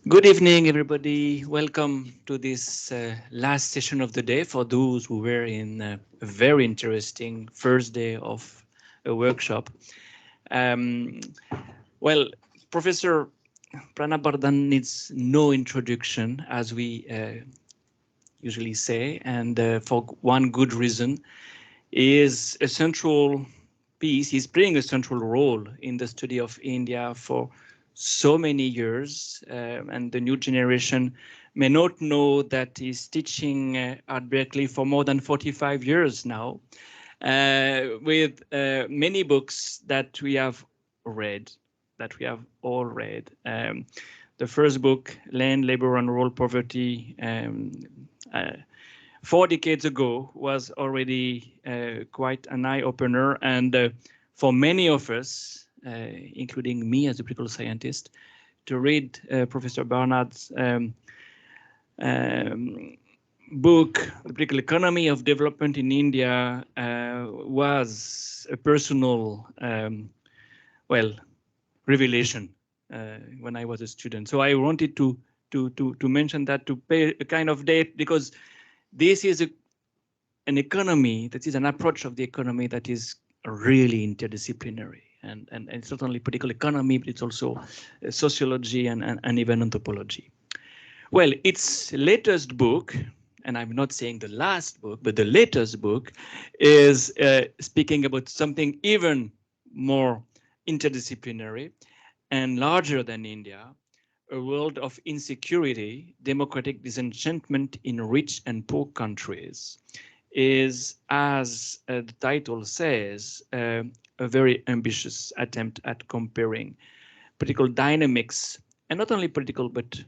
Good evening, everybody. Welcome to this last session of the day for those who were in a very interesting first day of a workshop. Um, well, Professor Pranab Bardhan needs no introduction, as we usually say, and for one good reason. He is a central piece. He's playing a central role in the study of India for so many years, and the new generation may not know that he's teaching at Berkeley for more than 45 years now, with many books that we have read, that we have all read. The first book, Land, Labor and Rural Poverty, uh, 4 decades ago, was already quite an eye-opener, and for many of us, including me as a political scientist, to read Professor Barnard's um, book, The Political Economy of Development in India, was a personal, well, revelation when I was a student. So I wanted to mention that, to pay a kind of date, because this is an economy, that is an approach of the economy that is really interdisciplinary. And it's not only political economy, but it's also sociology and even anthropology. Well, its latest book, and I'm not saying the last book, but the latest book is speaking about something even more interdisciplinary and larger than India, A World of Insecurity, Democratic Disenchantment in Rich and Poor Countries, is, as the title says, a very ambitious attempt at comparing political dynamics, and not only political, but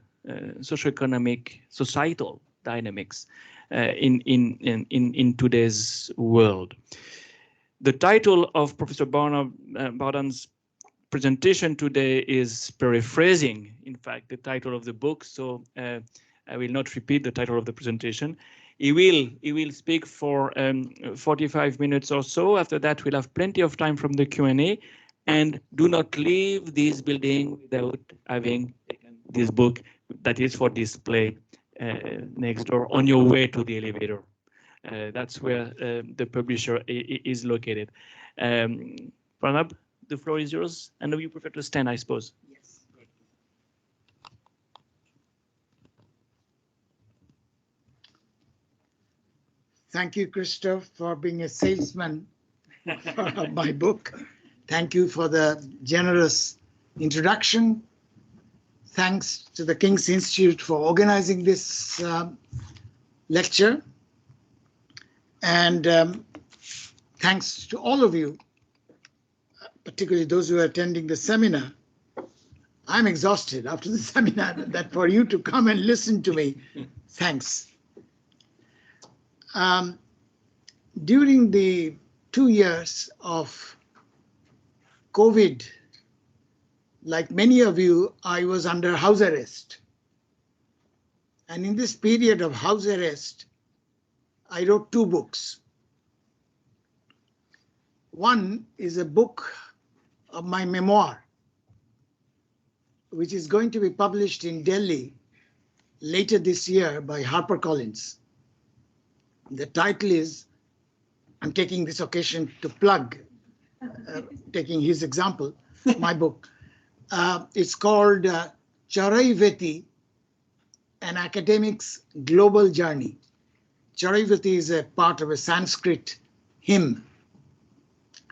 socioeconomic, societal dynamics in today's world. The title of Professor Bardhan's presentation today is paraphrasing, in fact, the title of the book, so I will not repeat the title of the presentation. He will speak for 45 minutes or so. After that, we'll have plenty of time from the Q&A. And do not leave this building without having taken this book that is for display next door on your way to the elevator. That's where the publisher is located. Pranab, the floor is yours. I know you prefer to stand, I suppose. Yes. Thank you, Christoph, for being a salesman of my book. Thank you for the generous introduction. Thanks to the King's Institute for organizing this lecture. And thanks to all of you, particularly those who are attending the seminar. I'm exhausted after the seminar, that for you to come and listen to me, thanks. During the 2 years of COVID, like many of you, I was under house arrest. And in this period of house arrest, I wrote 2 books. One is a book of my memoir, which is going to be published in Delhi later this year by HarperCollins. The title is, I'm taking this occasion to plug, taking his example, my book. It's called Charaivati, An Academic's Global Journey. Charaivati is a part of a Sanskrit hymn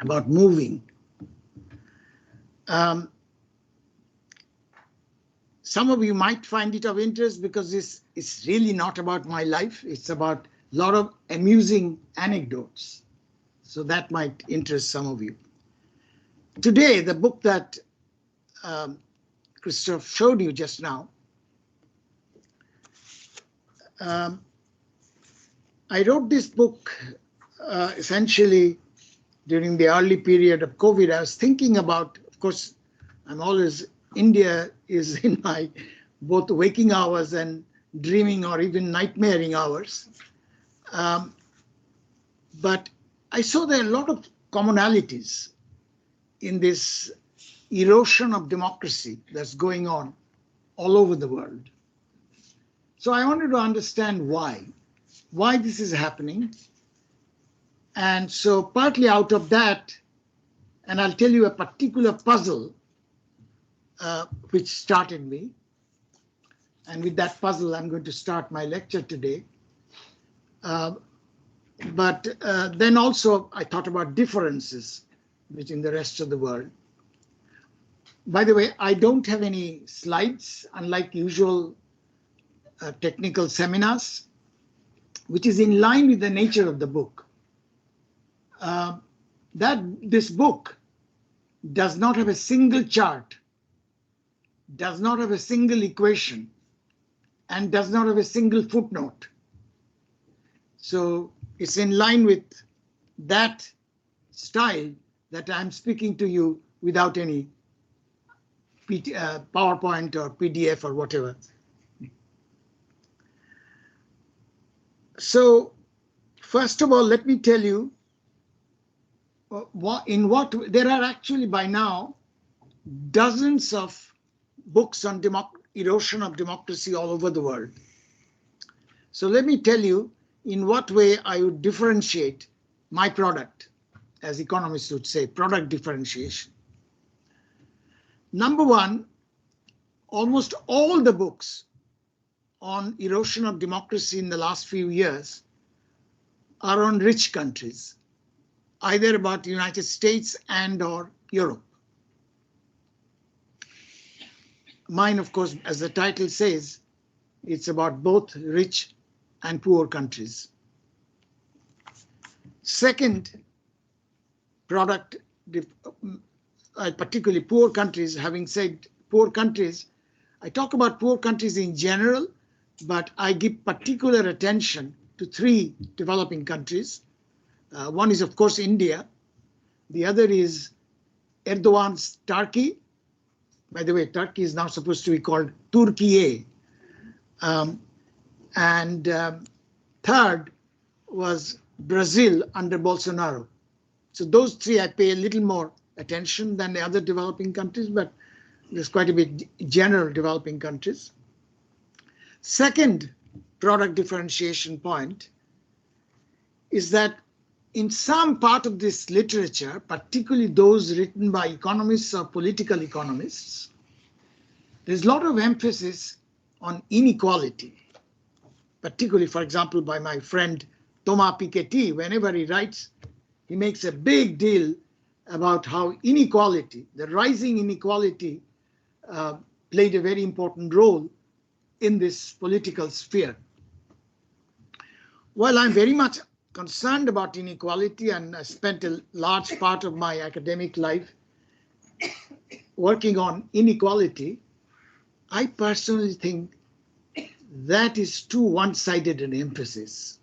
about moving. Some of you might find it of interest because this is really not about my life. It's about a lot of amusing anecdotes. So that might interest some of you. Today, the book that Christoph showed you just now, I wrote this book essentially during the early period of COVID. I was thinking about, of course, India is in my both waking hours and dreaming or even nightmaring hours. But I saw there are a lot of commonalities in this erosion of democracy that's going on all over the world. So I wanted to understand why this is happening. And so partly out of that, and I'll tell you a particular puzzle which started me. And with that puzzle, I'm going to start my lecture today. But then also I thought about differences between the rest of the world. By the way, I don't have any slides, unlike usual technical seminars, which is in line with the nature of the book. This book does not have a single chart, does not have a single equation, and does not have a single footnote. So it's in line with that style that I'm speaking to you without any PowerPoint or PDF or whatever. So first of all, let me tell you there are actually by now dozens of books on erosion of democracy all over the world. So let me tell you in what way I would differentiate my product, as economists would say, product differentiation. Number one, almost all the books on erosion of democracy in the last few years are on rich countries, either about the United States and or Europe. Mine, of course, as the title says, it's about both rich and poor countries. Second, particularly poor countries. Having said poor countries, I talk about poor countries in general, but I give particular attention to three developing countries. One is, of course, India. The other is Erdogan's Turkey. By the way, Turkey is now supposed to be called Turkiye. Third was Brazil under Bolsonaro. So those three I pay a little more attention than the other developing countries, but there's quite a bit general developing countries. Second product differentiation point is that in some part of this literature, particularly those written by economists or political economists, there's a lot of emphasis on inequality, particularly, for example, by my friend Thomas Piketty. Whenever he writes, he makes a big deal about how inequality, the rising inequality, played a very important role in this political sphere. Well, I'm very much concerned about inequality, and I spent a large part of my academic life working on inequality. I personally think that is too one-sided an emphasis.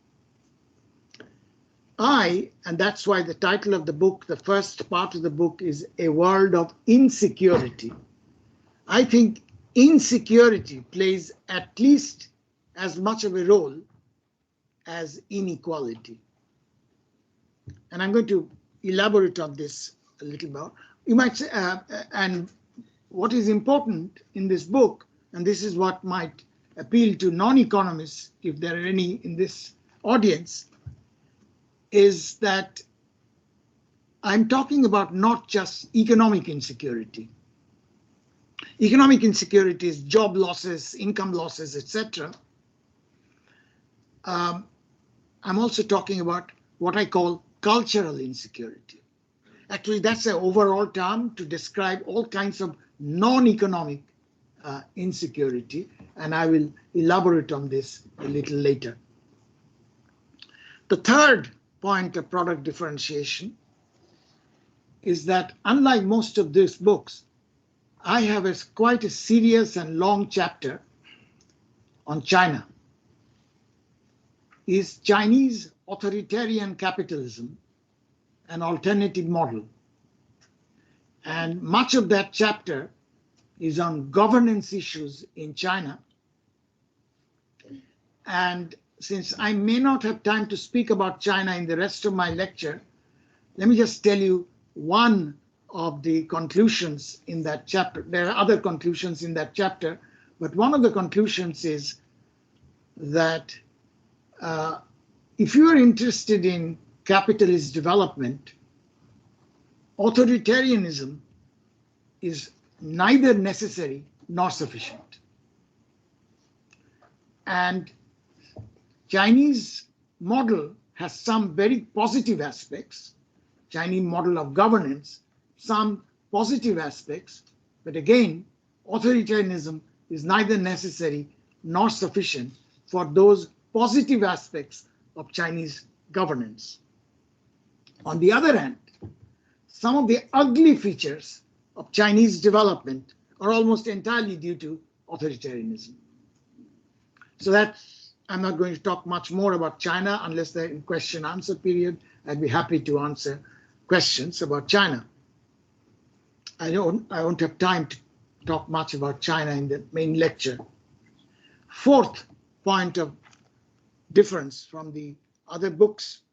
And that's why the title of the book, the first part of the book, is A World of Insecurity. I think insecurity plays at least as much of a role as inequality. And I'm going to elaborate on this a little more. You might say, and what is important in this book, and this is what might appeal to non-economists, if there are any in this audience, is that I'm talking about not just economic insecurity. Economic insecurity is job losses, income losses, etc. I'm also talking about what I call cultural insecurity. Actually, that's an overall term to describe all kinds of non-economic insecurity, and I will elaborate on this a little later. The third point of product differentiation is that, unlike most of these books, I have quite a serious and long chapter on China. Is Chinese authoritarian capitalism an alternative model? And much of that chapter is on governance issues in China. And since I may not have time to speak about China in the rest of my lecture, let me just tell you one of the conclusions in that chapter. There are other conclusions in that chapter, But one of the conclusions is that if you are interested in capitalist development, authoritarianism is neither necessary nor sufficient. And Chinese model has some very positive aspects, Chinese model of governance, some positive aspects, but again, authoritarianism is neither necessary nor sufficient for those positive aspects of Chinese governance. On the other hand, some of the ugly features of Chinese development are almost entirely due to authoritarianism. So that's, I'm not going to talk much more about China unless they're in question answer period. I'd be happy to answer questions about China. I won't have time to talk much about China in the main lecture. Fourth point of difference from the other books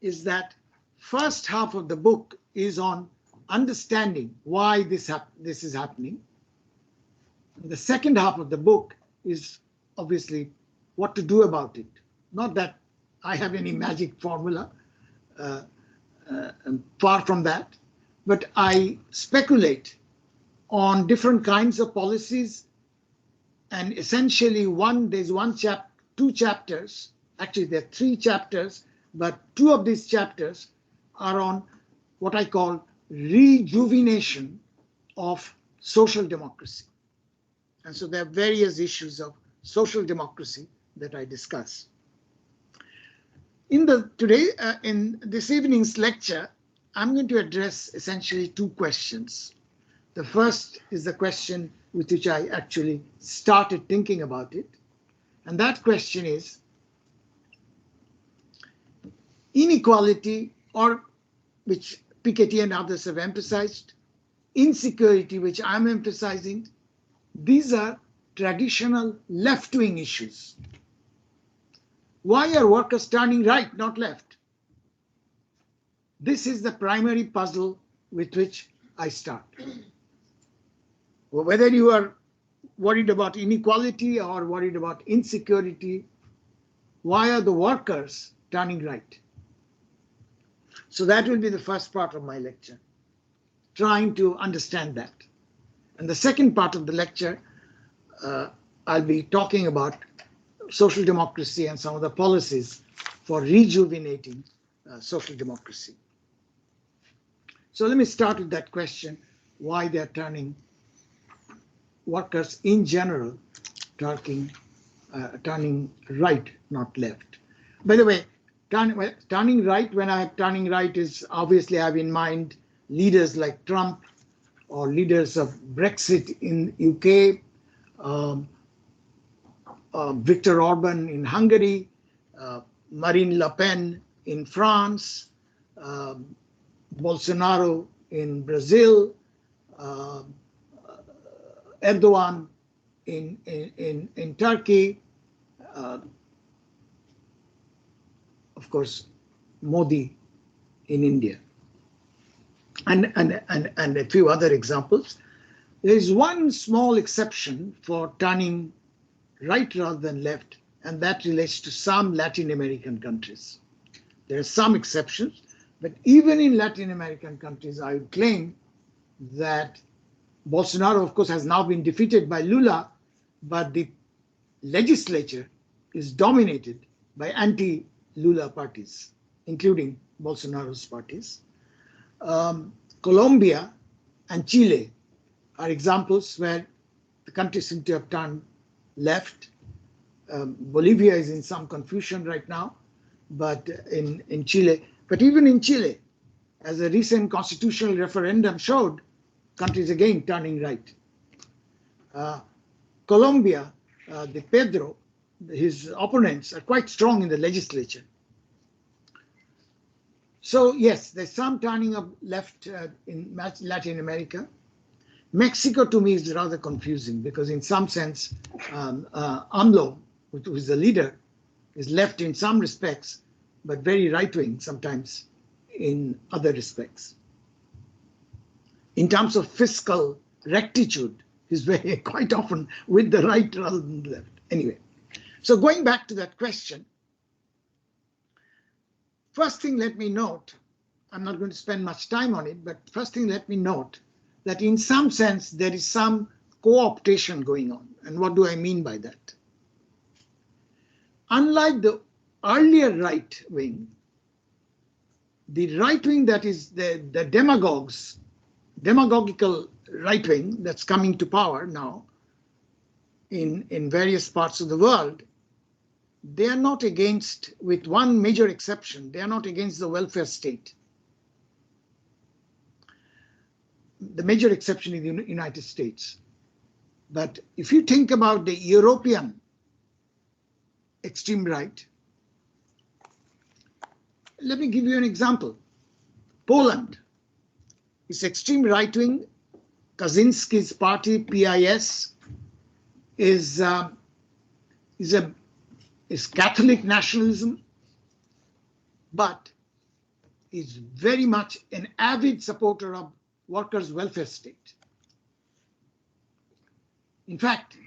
is that first half of the book is on understanding why this is happening. The second half of the book is obviously what to do about it. Not that I have any magic formula, far from that, but I speculate on different kinds of policies, and essentially there's two chapters, actually there are 3 chapters, but 2 of these chapters are on what I call rejuvenation of social democracy. And so there are various issues of social democracy that I discuss. In this evening's lecture, I'm going to address essentially 2 questions. The first is the question with which I actually started thinking about it. And that question is inequality, or which Piketty and others have emphasized, insecurity, which I'm emphasizing. These are traditional left-wing issues. Why are workers turning right, not left? This is the primary puzzle with which I start. Whether you are worried about inequality or worried about insecurity, why are the workers turning right? So that will be the first part of my lecture, trying to understand that. And the second part of the lecture, I'll be talking about social democracy and some of the policies for rejuvenating social democracy. So let me start with that question, why they're turning, workers in general, turning right, not left. By the way, turning right, when I have turning right, is obviously I have in mind leaders like Trump or leaders of Brexit in UK, Viktor Orban in Hungary, Marine Le Pen in France, Bolsonaro in Brazil, Erdogan in Turkey, of course, Modi in India, and a few other examples. There is one small exception for turning right rather than left, and that relates to some Latin American countries. There are some exceptions, but even in Latin American countries, I would claim that Bolsonaro, of course, has now been defeated by Lula, but the legislature is dominated by anti-Lula parties, including Bolsonaro's parties. Colombia and Chile are examples where the country seems to have turned left. Bolivia is in some confusion right now, but in Chile, but even in Chile, as a recent constitutional referendum showed, countries again turning right. Colombia, the Pedro, his opponents are quite strong in the legislature. So yes, there's some turning of left in Latin America. Mexico to me is rather confusing because in some sense, AMLO, who is the leader, is left in some respects, but very right-wing sometimes in other respects. In terms of fiscal rectitude, is very quite often with the right rather than the left. Anyway, so going back to that question, first thing let me note, I'm not going to spend much time on it, but first thing let me note that in some sense there is some co-optation going on. And what do I mean by that? Unlike the earlier right wing, the right wing that is the demagogical right wing that's coming to power now in various parts of the world, they are not against, with one major exception, they are not against the welfare state. The major exception in the United States. But if you think about the European extreme right, let me give you an example. Poland is extreme right wing. Kaczynski's party, PIS, is Catholic nationalism, but is very much an avid supporter of workers' welfare state. In fact,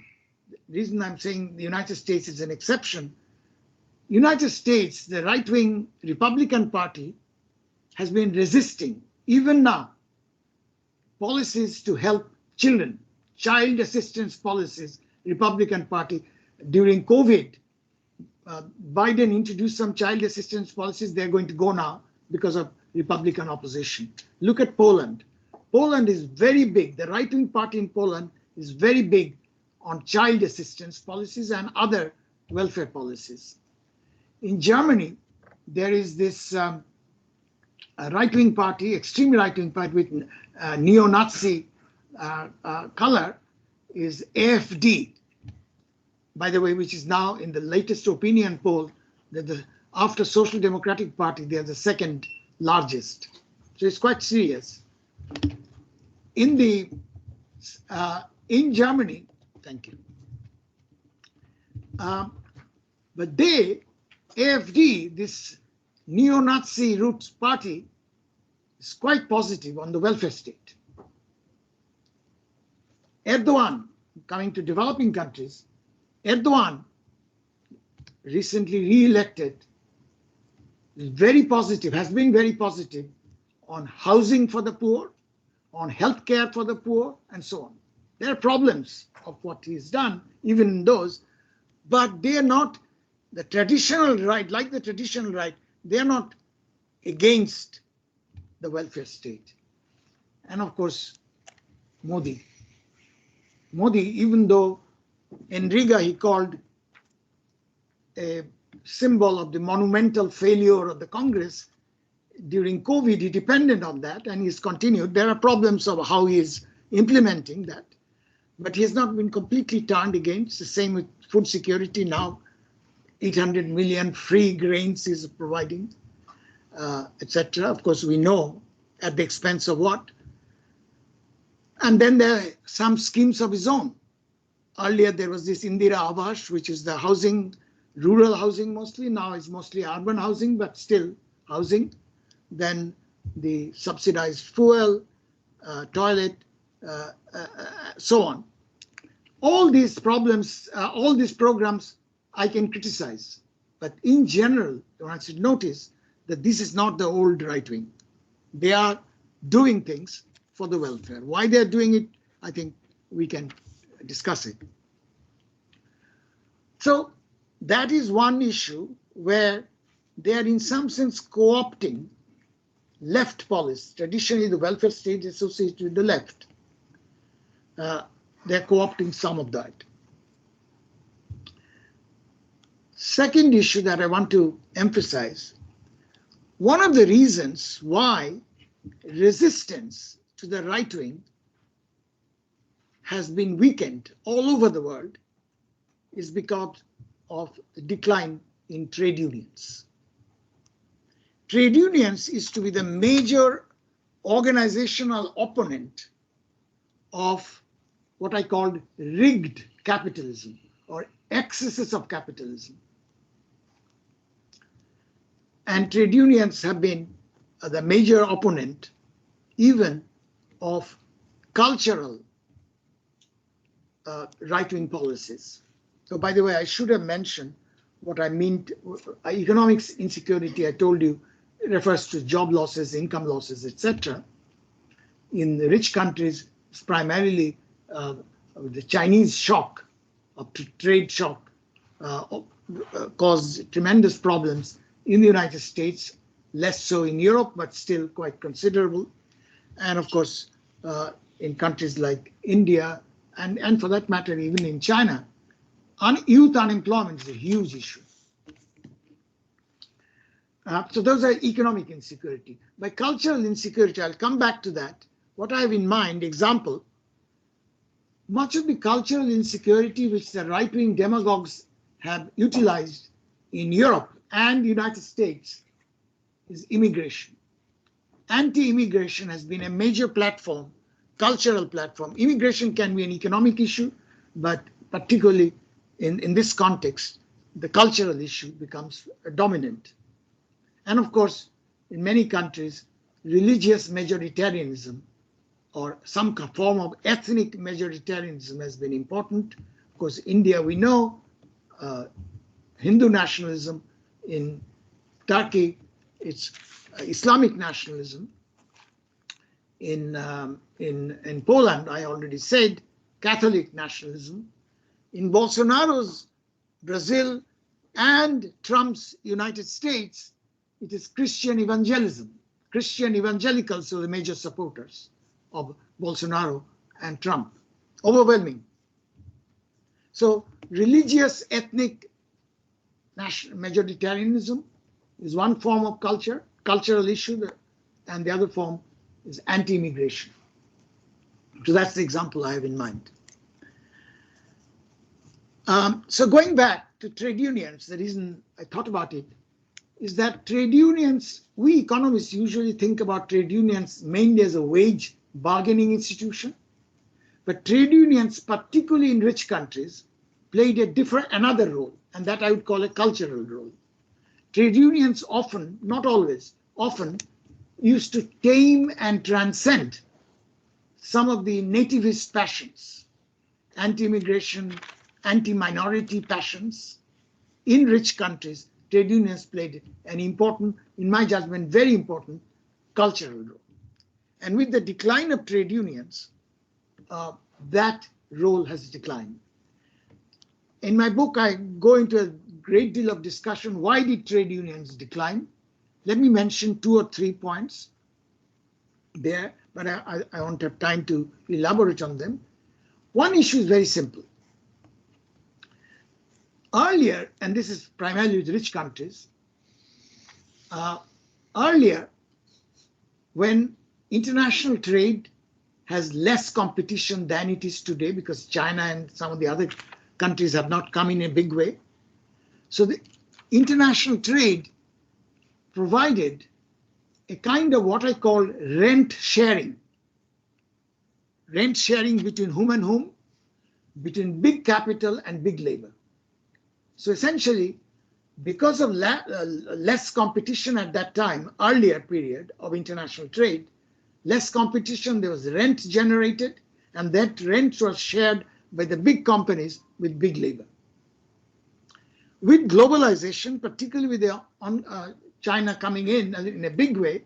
the reason I'm saying the United States is an exception, United States, the right-wing Republican Party has been resisting, even now, policies to help children, child assistance policies, Republican Party. During COVID, Biden introduced some child assistance policies. They're going to go now because of Republican opposition. Look at Poland. Poland is very big. The right-wing party in Poland is very big on child assistance policies and other welfare policies. In Germany, there is this right-wing party, extreme right-wing party with neo-Nazi color, is AfD, by the way, which is now in the latest opinion poll, that after Social Democratic Party, they are the second largest. So it's quite serious. In Germany, thank you. But AfD, this neo-Nazi roots party, is quite positive on the welfare state. Erdogan, coming to developing countries, Erdogan, recently re-elected, is very positive, has been very positive on housing for the poor, on healthcare for the poor, and so on. There are problems of what he's done, even in those, but they are not the traditional right, like the traditional right, they are not against the welfare state. And of course, Modi. Modi, even though in Riga he called a symbol of the monumental failure of the Congress, during COVID he depended on that and he's continued. There are problems of how he is implementing that, but he has not been completely turned against. The same with food security now. 800 million free grains is providing, etc. Of course, we know at the expense of what. And then there are some schemes of his own. Earlier, there was this Indira Awas, which is the housing, rural housing mostly. Now it's mostly urban housing, but still housing. Then the subsidized fuel, toilet, so on. All these problems, all these programs, I can criticize. But in general, one should notice that this is not the old right wing. They are doing things for the welfare. Why they are doing it, I think we can discuss it. So that is one issue where they are in some sense co-opting left policy. Traditionally, the welfare state is associated with the left. They're co-opting some of that. Second issue that I want to emphasize, one of the reasons why resistance to the right wing has been weakened all over the world is because of the decline in trade unions. Trade unions is to be the major organizational opponent of what I called rigged capitalism or excesses of capitalism. And trade unions have been the major opponent even of cultural right-wing policies. So by the way, I should have mentioned what I mean. Economic insecurity, I told you, refers to job losses, income losses, etc. In the rich countries, it's primarily the Chinese shock, trade shock, caused tremendous problems in the United States, less so in Europe, but still quite considerable. And of course, in countries like India, and for that matter, even in China, youth unemployment is a huge issue. So those are economic insecurity. By cultural insecurity, I'll come back to that. What I have in mind, example, much of the cultural insecurity which the right-wing demagogues have utilized in Europe and the United States is immigration. Anti-immigration has been a major platform, cultural platform. Immigration can be an economic issue, but particularly in this context, the cultural issue becomes dominant. And of course, in many countries, religious majoritarianism or some form of ethnic majoritarianism has been important. Of course, India, we know, Hindu nationalism. In Turkey, it's Islamic nationalism. In Poland, I already said, Catholic nationalism. In Bolsonaro's Brazil and Trump's United States, it is Christian evangelism. Christian evangelicals are the major supporters of Bolsonaro and Trump, overwhelming. So religious ethnic majoritarianism is one form of cultural issue, and the other form is anti-immigration. So that's the example I have in mind. So going back to trade unions, the reason I thought about it is that trade unions, we economists usually think about trade unions mainly as a wage bargaining institution, but trade unions, particularly in rich countries, played another role, and that I would call a cultural role. Trade unions often, not always, often used to tame and transcend some of the nativist passions, anti-immigration, anti-minority passions. In rich countries, trade unions played an important, in my judgment, very important cultural role. And with the decline of trade unions, that role has declined. In my book, I go into a great deal of discussion. Why did trade unions decline? Let me mention 2 or 3 points there, but I won't have time to elaborate on them. One issue is very simple. Earlier, and this is primarily with rich countries, earlier, when international trade has less competition than it is today, because China and some of the other countries have not come in a big way. So the international trade provided a kind of what I call rent sharing. Rent sharing between whom and whom? Between big capital and big labor. So essentially, because of less competition at that time, earlier period of international trade, less competition, there was rent generated, and that rent was shared by the big companies with big labor. With globalization, particularly with China coming in a big way,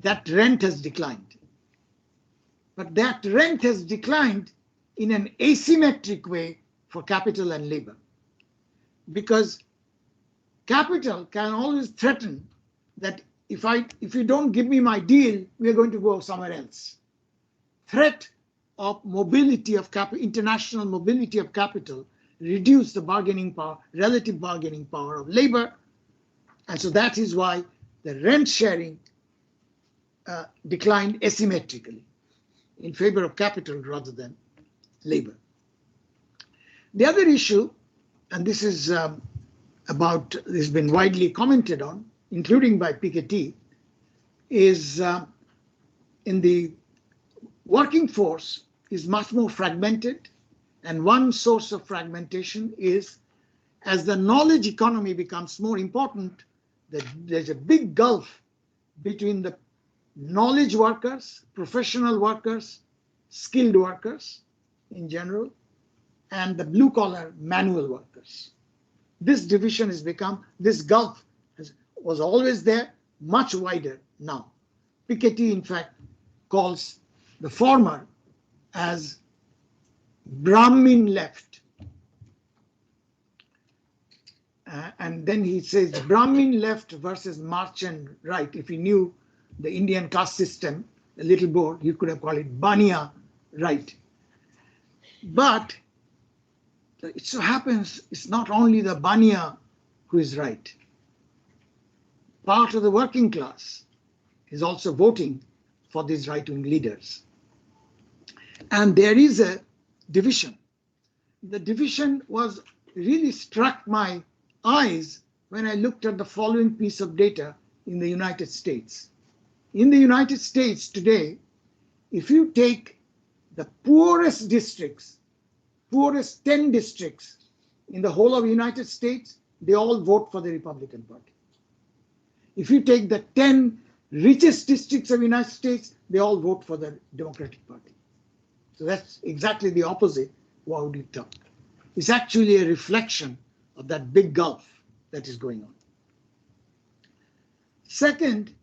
that rent has declined. But that rent has declined in an asymmetric way for capital and labor. Because capital can always threaten that if you don't give me my deal, we are going to go somewhere else. Threat of mobility of international mobility of capital reduce the bargaining power, relative bargaining power of labor. And so that is why the rent sharing declined asymmetrically in favor of capital rather than labor. The other issue, and this is has been widely commented on, including by Piketty, is in the working force is much more fragmented. And one source of fragmentation is as the knowledge economy becomes more important, there's a big gulf between the knowledge workers, professional workers, skilled workers in general, and the blue-collar manual workers. This division has become, this gulf was always there, much wider now. Piketty, in fact, calls the former as Brahmin left. And then he says Brahmin left versus Marchand right. If he knew the Indian caste system a little more, he could have called it Bania right. But it so happens it's not only the Bania who is right. Part of the working class is also voting for these right-wing leaders. And there is a division. The division was really struck my eyes when I looked at the following piece of data in the United States. In the United States today, if you take the poorest districts, poorest 10 districts in the whole of the United States, they all vote for the Republican Party. If you take the 10 richest districts of the United States, they all vote for the Democratic Party. So that's exactly the opposite of what we thought. It's actually a reflection of that big gulf that is going on. Second,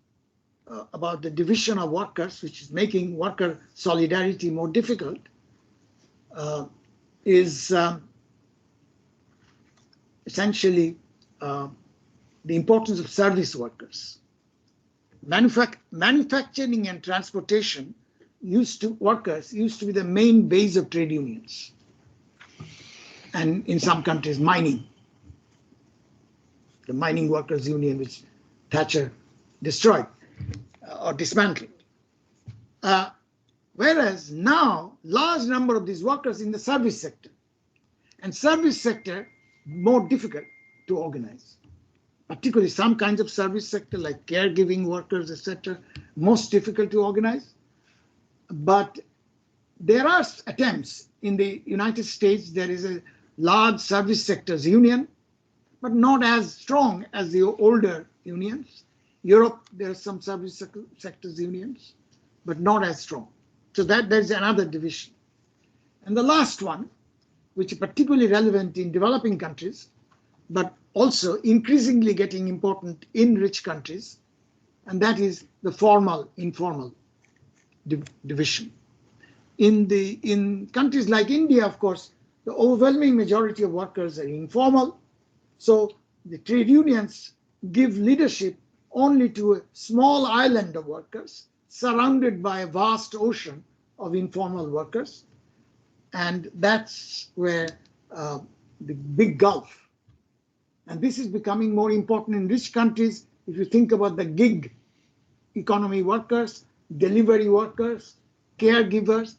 about the division of workers, which is making worker solidarity more difficult, is essentially the importance of service workers. Manufacturing and transportation workers used to be the main base of trade unions. And in some countries, mining. The mining workers union, which Thatcher destroyed or dismantled. Whereas now, large number of these workers in the service sector. And service sector, more difficult to organize. Particularly some kinds of service sector like caregiving workers, etc., most difficult to organize. But there are attempts in the United States. There is a large service sectors union, but not as strong as the older unions. Europe, there are some service sectors unions, but not as strong. So there's another division. And the last one, which is particularly relevant in developing countries, but also increasingly getting important in rich countries, and that is the formal-informal division. In countries like India, of course, the overwhelming majority of workers are informal, so the trade unions give leadership only to a small island of workers surrounded by a vast ocean of informal workers, and that's where the big gulf. And this is becoming more important in rich countries. If you think about the gig economy workers, delivery workers, caregivers,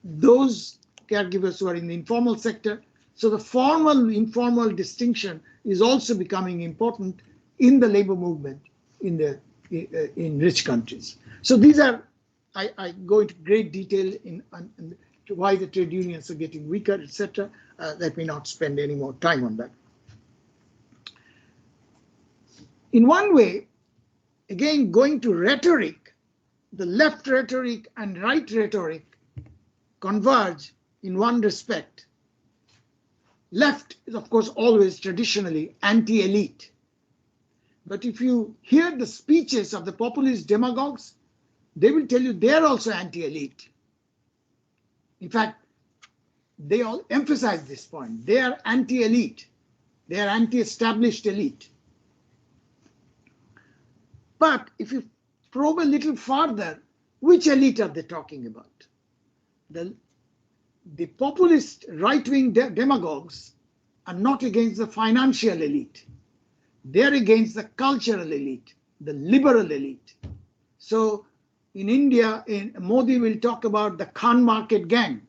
those caregivers who are in the informal sector. So the formal-informal distinction is also becoming important in the labor movement in rich countries. So these are, I go into great detail in why the trade unions are getting weaker, etc. Let me not spend any more time on that. In one way, again, going to rhetoric, the left rhetoric and right rhetoric converge in one respect. Left is, of course, always traditionally anti-elite. But if you hear the speeches of the populist demagogues, they will tell you they're also anti-elite. In fact, they all emphasize this point. They are anti-elite. They are anti-established elite. But if you probe a little further, which elite are they talking about? The populist right-wing demagogues are not against the financial elite. They're against the cultural elite, the liberal elite. So in India, Modi will talk about the Khan Market gang.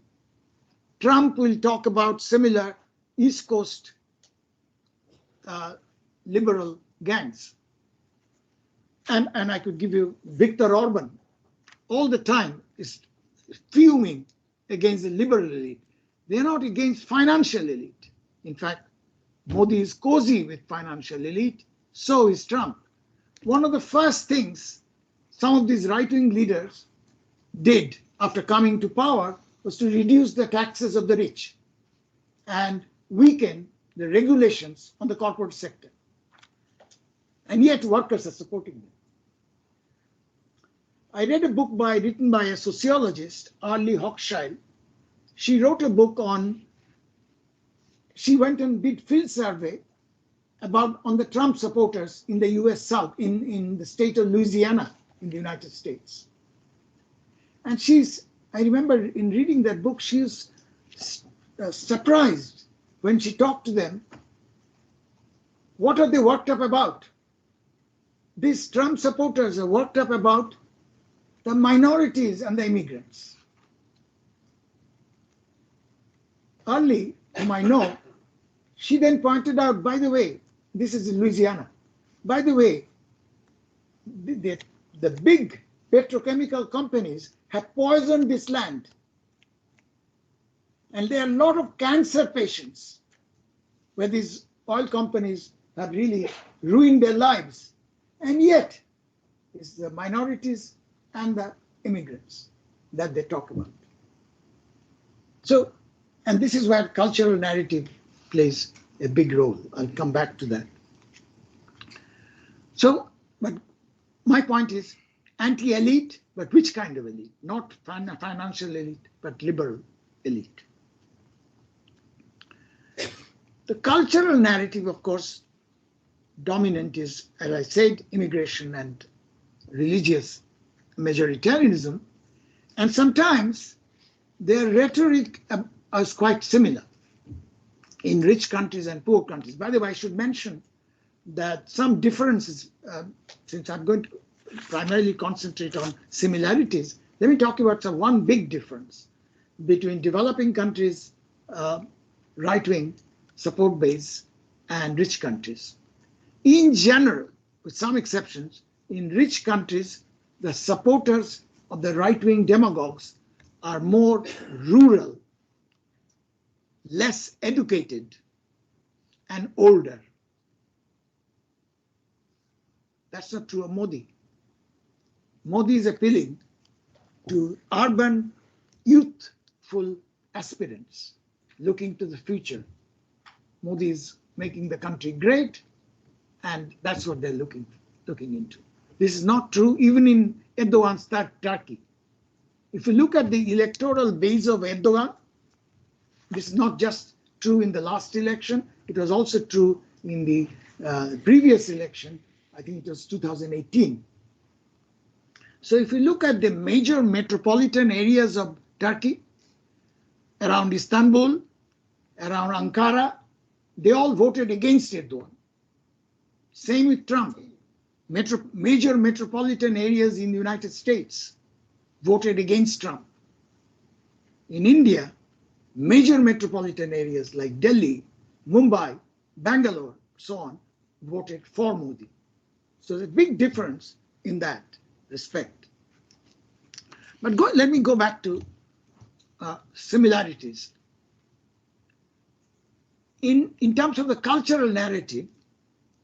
Trump will talk about similar East Coast liberal gangs. And I could give you Viktor Orban, all the time is fuming against the liberal elite. They're not against financial elite. In fact, Modi is cozy with financial elite, so is Trump. One of the first things some of these right-wing leaders did after coming to power was to reduce the taxes of the rich and weaken the regulations on the corporate sector. And yet workers are supporting them. I read a book written by a sociologist, Arlie Hochschild. She wrote a book she went and did field survey on the Trump supporters in the US South, in the state of Louisiana in the United States. And I remember in reading that book, she was surprised when she talked to them. What are they worked up about? These Trump supporters are worked up about the minorities and the immigrants. Early, whom I know, she then pointed out, by the way, this is in Louisiana. By the way, the big petrochemical companies have poisoned this land. And there are a lot of cancer patients where these oil companies have really ruined their lives. And yet, it's the minorities and the immigrants that they talk about. So, and this is where cultural narrative plays a big role. I'll come back to that. So, but my point is anti-elite, but which kind of elite? Not financial elite, but liberal elite. The cultural narrative, of course, dominant is, as I said, immigration and religious majoritarianism. And sometimes their rhetoric is quite similar in rich countries and poor countries. By the way, I should mention that some differences, since I'm going to primarily concentrate on similarities, let me talk about one big difference between developing countries' right-wing support base and rich countries. In general, with some exceptions, in rich countries, the supporters of the right-wing demagogues are more rural, less educated, and older. That's not true of Modi. Modi is appealing to urban, youthful aspirants looking to the future. Modi is making the country great, and that's what they're looking into. This is not true even in Erdogan's Turkey. If you look at the electoral base of Erdogan, this is not just true in the last election, it was also true in the previous election, I think it was 2018. So if you look at the major metropolitan areas of Turkey, around Istanbul, around Ankara, they all voted against Erdogan. Same with Trump. Major metropolitan areas in the United States voted against Trump. In India, major metropolitan areas like Delhi, Mumbai, Bangalore, so on, voted for Modi. So there's a big difference in that respect. But let me go back to similarities. In terms of the cultural narrative,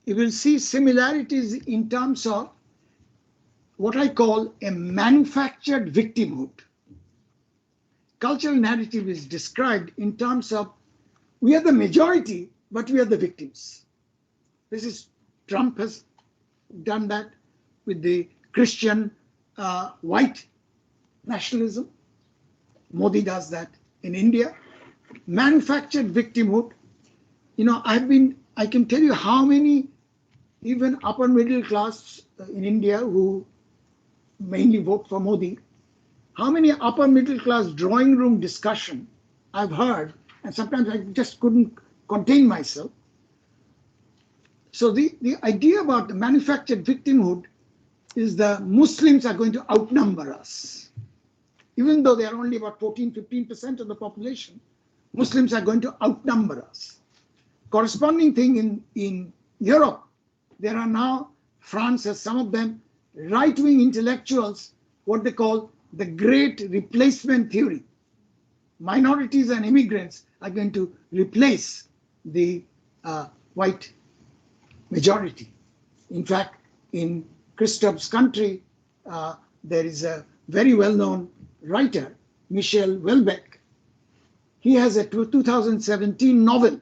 you will see similarities in terms of what I call a manufactured victimhood. Cultural narrative is described in terms of we are the majority, but we are the victims. Trump has done that with the Christian white nationalism. Modi does that in India. Manufactured victimhood. You know, I can tell you how many even upper middle class in India who mainly vote for Modi, how many upper middle class drawing room discussion I've heard, and sometimes I just couldn't contain myself. So the idea about the manufactured victimhood is the Muslims are going to outnumber us. Even though they are only about 14-15% of the population, Muslims are going to outnumber us. Corresponding thing in Europe, there are now, France has some of them, right-wing intellectuals, what they call the great replacement theory. Minorities and immigrants are going to replace the white majority. In fact, in Christoph's country, there is a very well-known writer, Michel Houellebecq, he has a 2017 novel.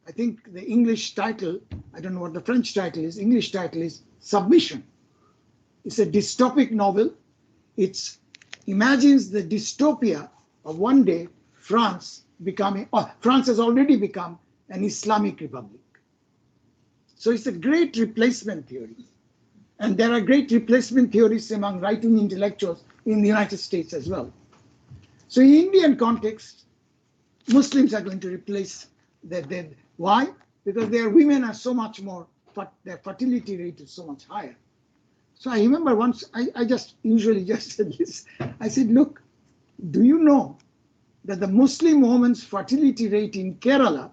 I think the English title, I don't know what the French title is, English title is Submission. It's a dystopic novel. It imagines the dystopia of one day France becoming, or France has already become an Islamic republic. So it's a great replacement theory. And there are great replacement theories among right-wing intellectuals in the United States as well. So in Indian context, Muslims are going to replace their why? Because their women are so much more, their fertility rate is so much higher. So I remember once, I just usually just said this. I said, look, do you know that the Muslim woman's fertility rate in Kerala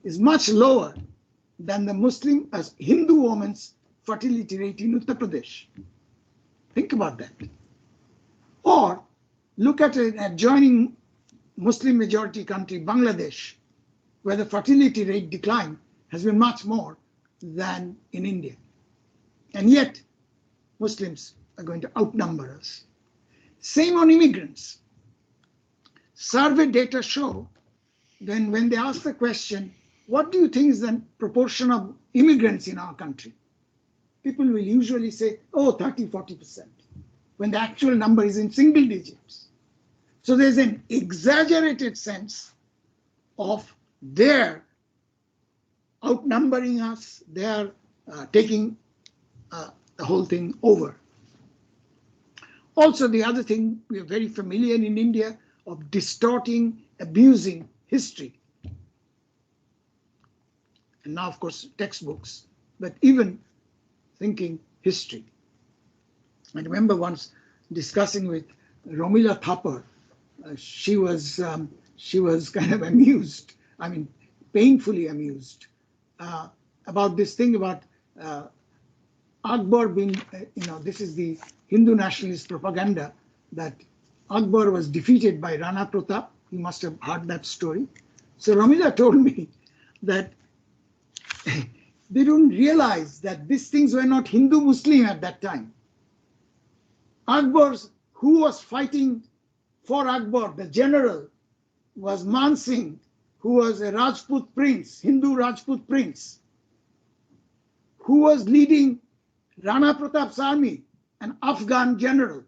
is much lower than the Hindu woman's fertility rate in Uttar Pradesh? Think about that. Or look at an adjoining Muslim majority country, Bangladesh, where the fertility rate decline has been much more than in India. And yet, Muslims are going to outnumber us. Same on immigrants. Survey data show that when they ask the question, what do you think is the proportion of immigrants in our country? People will usually say, oh, 30, 40%, when the actual number is in single digits. So there's an exaggerated sense of their outnumbering us, they're taking the whole thing over. Also, the other thing we are very familiar in India of distorting, abusing history. And now, of course, textbooks, but even thinking history. I remember once discussing with Romila Thapar, she was kind of amused, I mean, painfully amused about this thing about Akbar being, this is the Hindu nationalist propaganda that Akbar was defeated by Rana Pratap. You must have heard that story. So Romila told me that they don't realize that these things were not Hindu-Muslim at that time. Akbar's, who was fighting for Akbar, the general, was Man Singh, who was a Rajput prince, Hindu Rajput prince, who was leading Rana Pratap's army, an Afghan general.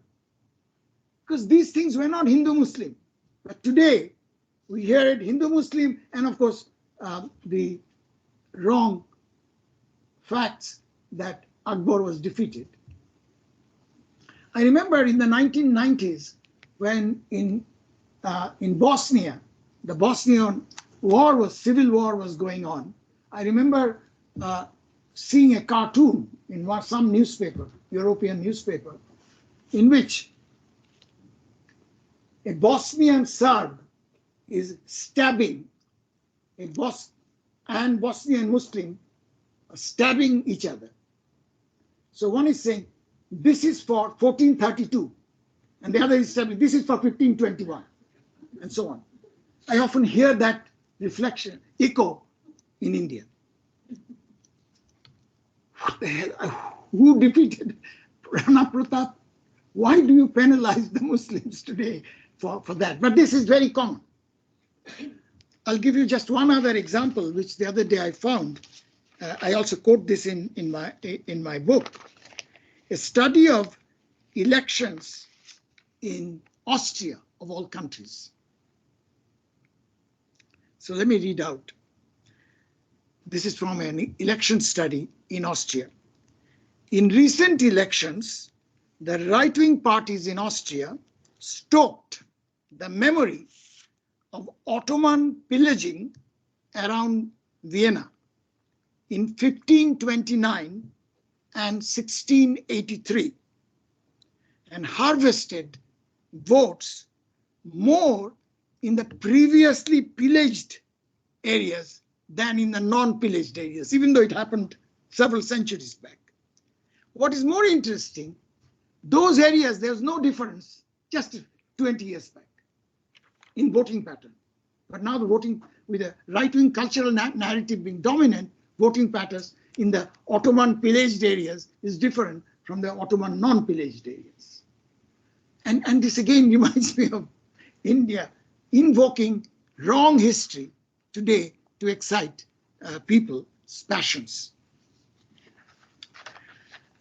Because these things were not Hindu-Muslim. But today, we hear it Hindu-Muslim, and of course, the wrong facts that Akbar was defeated. I remember in the 1990s, when in Bosnia, the Bosnian war civil war was going on. I remember seeing a cartoon in some newspaper, European newspaper, in which a Bosnian Serb is stabbing and Bosnian Muslim stabbing each other. So one is saying, this is for 1432, and the other is saying, this is for 1521, and so on. I often hear that reflection, echo in India. What the hell? Who defeated Rana Pratap? Why do you penalize the Muslims today for that? But this is very common. I'll give you just one other example, which the other day I found. I also quote this in my book. A study of elections in Austria, of all countries. So let me read out. This is from an election study in Austria. In recent elections, the right-wing parties in Austria stoked the memory of Ottoman pillaging around Vienna in 1529 and 1683, and harvested votes more in the previously pillaged areas than in the non-pillaged areas, even though it happened several centuries back. What is more interesting, those areas, there's no difference just 20 years back in voting pattern. But now the voting, with a right-wing cultural narrative being dominant, voting patterns in the Ottoman pillaged areas is different from the Ottoman non-pillaged areas. And this again reminds me of India invoking wrong history today to excite people's passions.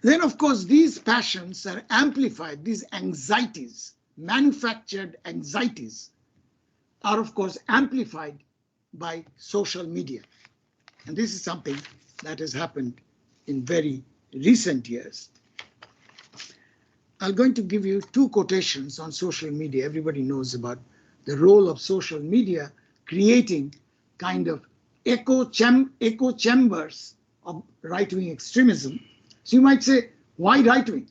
Then, of course, these passions are amplified, these anxieties, manufactured anxieties, are, of course, amplified by social media. And this is something that has happened in very recent years. I'm going to give you two quotations on social media. Everybody knows about the role of social media creating kind of echo chambers of right-wing extremism. So you might say, why right-wing?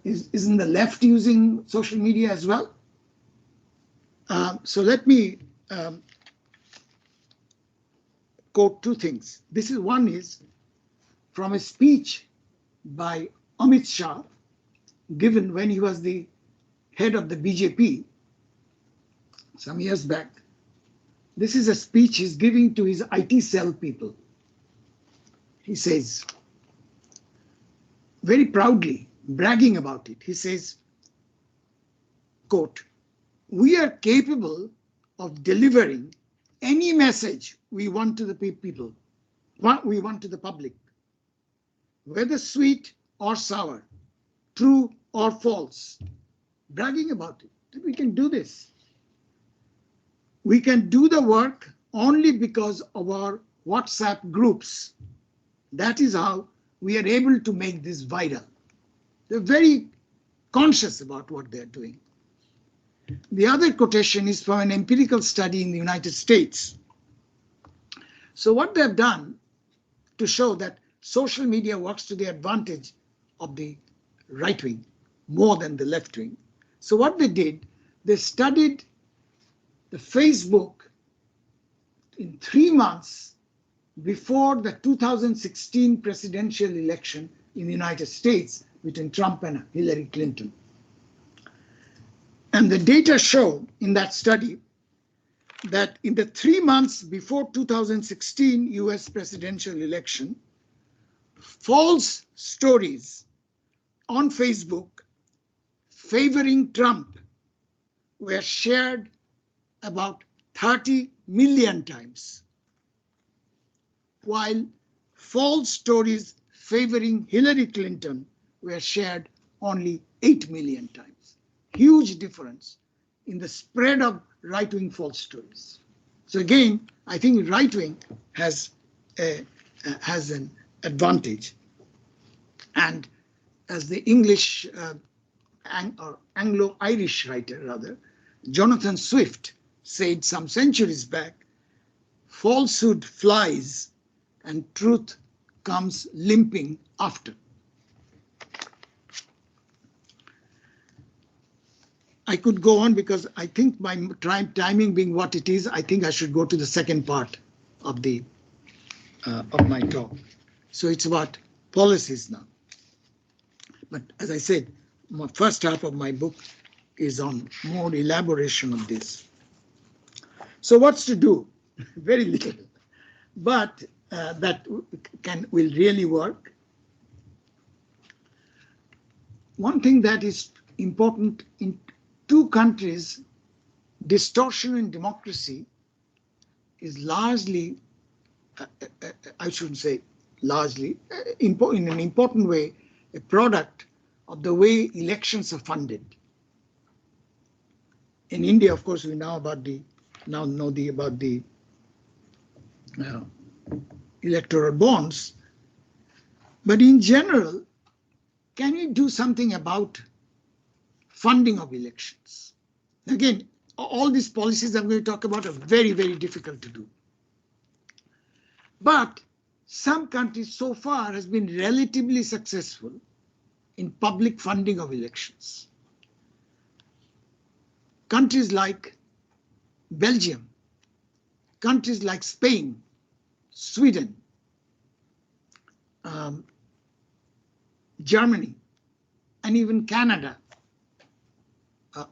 Isn't the left using social media as well? So let me quote two things. One is from a speech by Amit Shah given when he was the head of the BJP some years back. This is a speech he's giving to his IT cell people. He says, very proudly, bragging about it, he says, quote, "We are capable of delivering any message we want to the people, what we want to the public, whether sweet or sour, true or false." Bragging about it, that we can do this. We can do the work only because of our WhatsApp groups. That is how we are able to make this viral. They're very conscious about what they're doing. The other quotation is from an empirical study in the United States. So what they've done to show that social media works to the advantage of the right wing more than the left wing. So what they did, they studied the Facebook in 3 months before the 2016 presidential election in the United States between Trump and Hillary Clinton. And the data show in that study that in the 3 months before 2016 US presidential election, false stories on Facebook favoring Trump were shared about 30 million times, while false stories favoring Hillary Clinton were shared only 8 million times. Huge difference in the spread of right-wing false stories. So again, I think right-wing has an advantage. And as the English or Anglo-Irish writer, rather, Jonathan Swift said some centuries back, falsehood flies and truth comes limping after. I could go on because I think my timing being what it is, I think I should go to the second part of the of my talk. So it's about policies now. But as I said, my first half of my book is on more elaboration of this. So what's to do? Very little, but that will really work. One thing that is important in two countries, distortion in democracy is largely, I shouldn't say largely, in an important way, a product of the way elections are funded. In India, of course, we know about the electoral bonds, but in general, can we do something about funding of elections? Again, all these policies I'm going to talk about are very, very difficult to do. But some countries so far has been relatively successful in public funding of elections. Countries like Belgium, countries like Spain, Sweden, Germany, and even Canada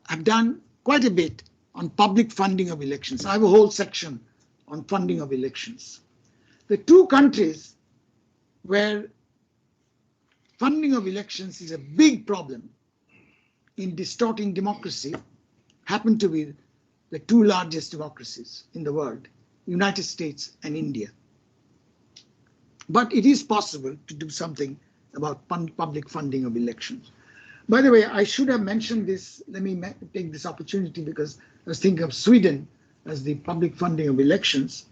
have done quite a bit on public funding of elections. I have a whole section on funding of elections. The two countries where funding of elections is a big problem in distorting democracy happen to be the two largest democracies in the world, United States and India. But it is possible to do something about public funding of elections. By the way, I should have mentioned this. Let me take this opportunity because I was thinking of Sweden as the public funding of elections.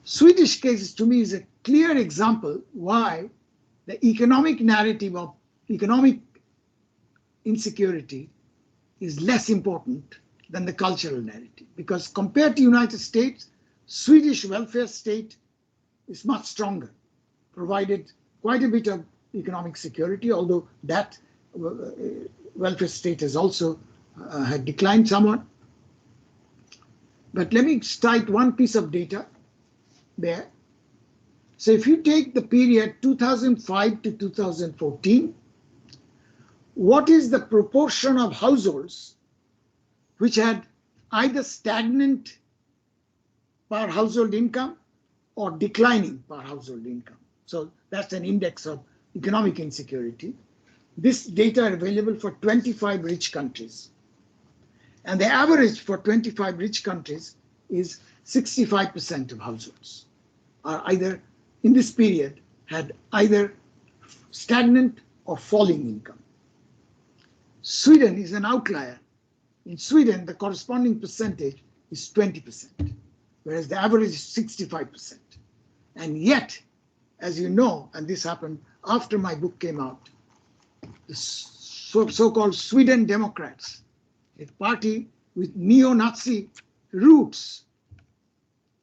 Swedish case to me is a clear example why the economic narrative of economic insecurity is less important than the cultural narrative. Because compared to United States, Swedish welfare state is much stronger, provided quite a bit of economic security, although that welfare state has also had declined somewhat. But let me cite one piece of data there. So if you take the period 2005 to 2014, what is the proportion of households which had either stagnant per household income or declining per household income? So that's an index of economic insecurity. This data are available for 25 rich countries. And the average for 25 rich countries is 65% of households are either in this period had either stagnant or falling income. Sweden is an outlier. In Sweden, the corresponding percentage is 20%, whereas the average is 65%. And yet, as you know, and this happened after my book came out, the so-called Sweden Democrats, a party with neo-Nazi roots,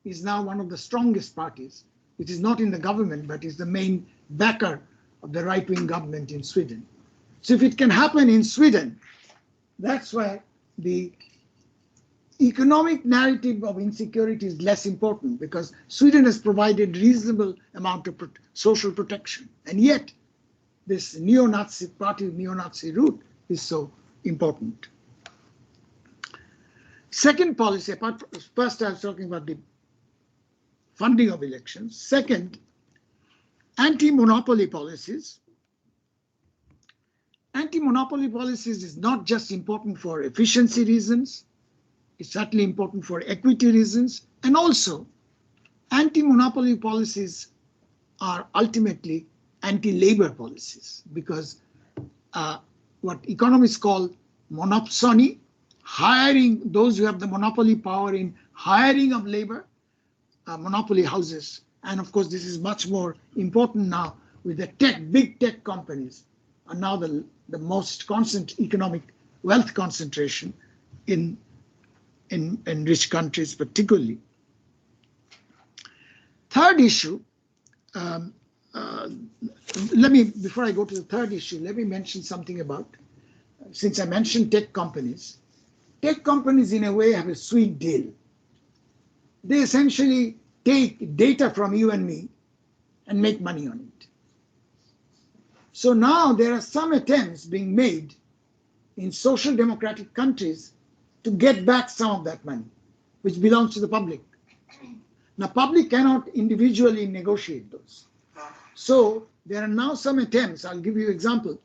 is now one of the strongest parties. It is not in the government, but is the main backer of the right-wing government in Sweden. So if it can happen in Sweden, that's why the economic narrative of insecurity is less important, because Sweden has provided reasonable amount of social protection. And yet, this neo-Nazi party, neo-Nazi root is so important. Second policy, first I was talking about the funding of elections. Second, anti-monopoly policies. Anti-monopoly policies is not just important for efficiency reasons, it's certainly important for equity reasons, and also anti-monopoly policies are ultimately anti-labor policies, because what economists call monopsony, hiring those who have the monopoly power in hiring of labor, monopoly houses. And of course, this is much more important now with the big tech companies are now the most constant economic wealth concentration in rich countries particularly. Third issue, before I go to the third issue, let me mention something about, since I mentioned tech companies in a way have a sweet deal. They essentially take data from you and me and make money on it. So now there are some attempts being made in social democratic countries to get back some of that money, which belongs to the public. Now, public cannot individually negotiate those. So there are now some attempts, I'll give you an example,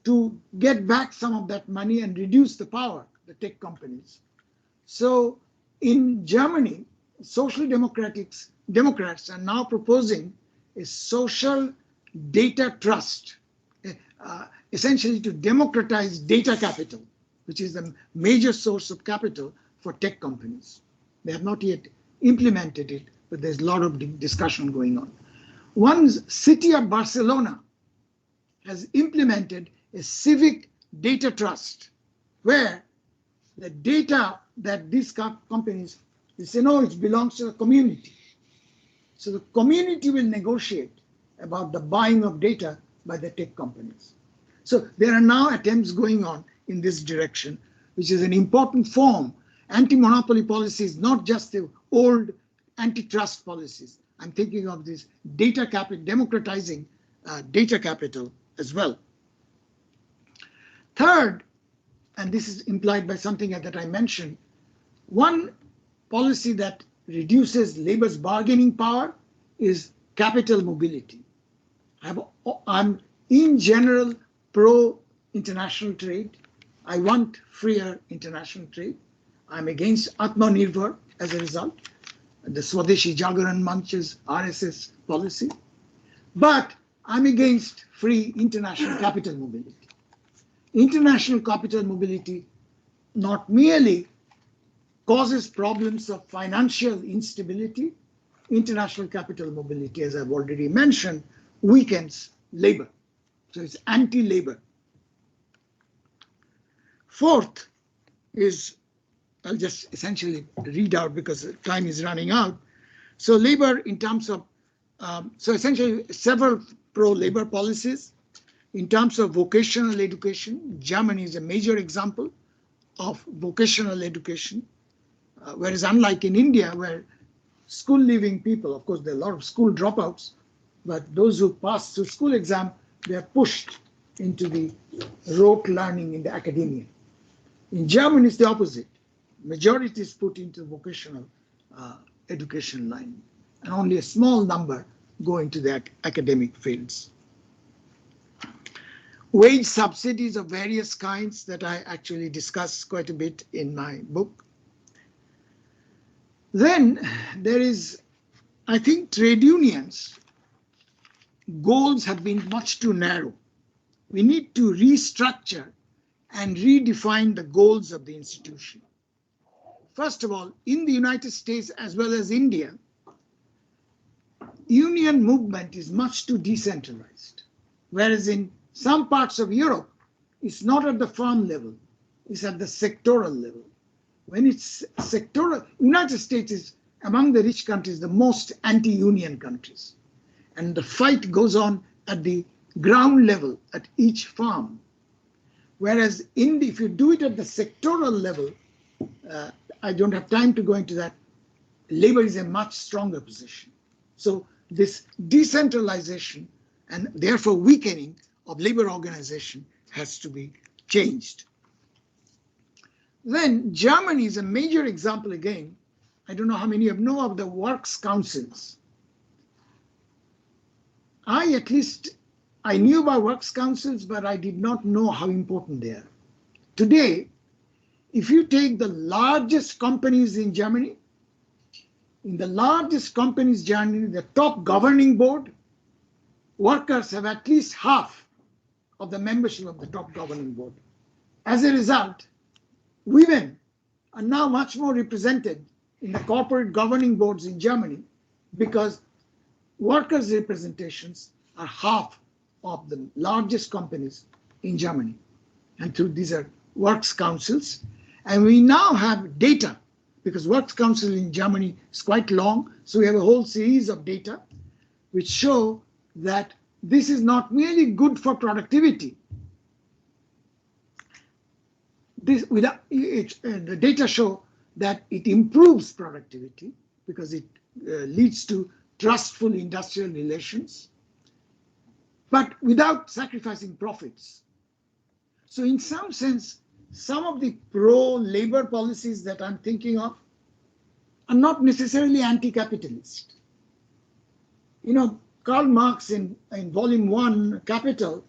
to get back some of that money and reduce the power, the tech companies. So in Germany, social Democrats are now proposing a social data trust, essentially to democratize data capital, which is the major source of capital for tech companies. They have not yet implemented it, but there's a lot of discussion going on. One city of Barcelona has implemented a civic data trust where the data that these companies, they say, no, it belongs to the community. So the community will negotiate about the buying of data by the tech companies. So there are now attempts going on in this direction, which is an important form. Anti-monopoly policy is not just the old antitrust policies. I'm thinking of this data capital, democratizing data capital as well. Third, and this is implied by something that I mentioned, one policy that reduces labor's bargaining power is capital mobility. I'm in general pro-international trade. I want freer international trade. I'm against Atmanirbhar as a result, the Swadeshi Jagaran Manch's RSS policy. But I'm against free international capital mobility. International capital mobility not merely causes problems of financial instability, international capital mobility, as I've already mentioned, weakens labor. So it's anti-labor. Fourth is, I'll just essentially read out because time is running out. So labor in terms of, so essentially several pro-labor policies. In terms of vocational education, Germany is a major example of vocational education, whereas unlike in India, where school-leaving people, of course, there are a lot of school dropouts, but those who pass through school exam, they are pushed into the rote learning in the academia. In Germany, it's the opposite. Majority is put into vocational education line, and only a small number go into the academic fields. Wage subsidies of various kinds that I actually discuss quite a bit in my book. Then there is, I think, trade unions' goals have been much too narrow. We need to restructure and redefine the goals of the institution. First of all, in the United States as well as India, union movement is much too decentralized, whereas in some parts of Europe, it's not at the firm level, it's at the sectoral level. When it's sectoral, United States is among the rich countries, the most anti-union countries. And the fight goes on at the ground level at each farm. Whereas if you do it at the sectoral level, I don't have time to go into that, labor is a much stronger position. So this decentralization and therefore weakening of labor organization has to be changed. Then Germany is a major example again. I don't know how many of you know of the works councils. I knew about works councils, but I did not know how important they are. Today, if you take the largest companies in Germany, in the largest companies in Germany, the top governing board, workers have at least half of the membership of the top governing board. As a result, women are now much more represented in the corporate governing boards in Germany because workers' representations are half of the largest companies in Germany. And through these are works councils. And we now have data, because works council in Germany is quite long, so we have a whole series of data which show that this is not merely good for productivity. The data show that it improves productivity because it leads to trustful industrial relations, but without sacrificing profits. So in some sense, some of the pro-labor policies that I'm thinking of are not necessarily anti-capitalist. You know, Karl Marx in volume 1, Capital,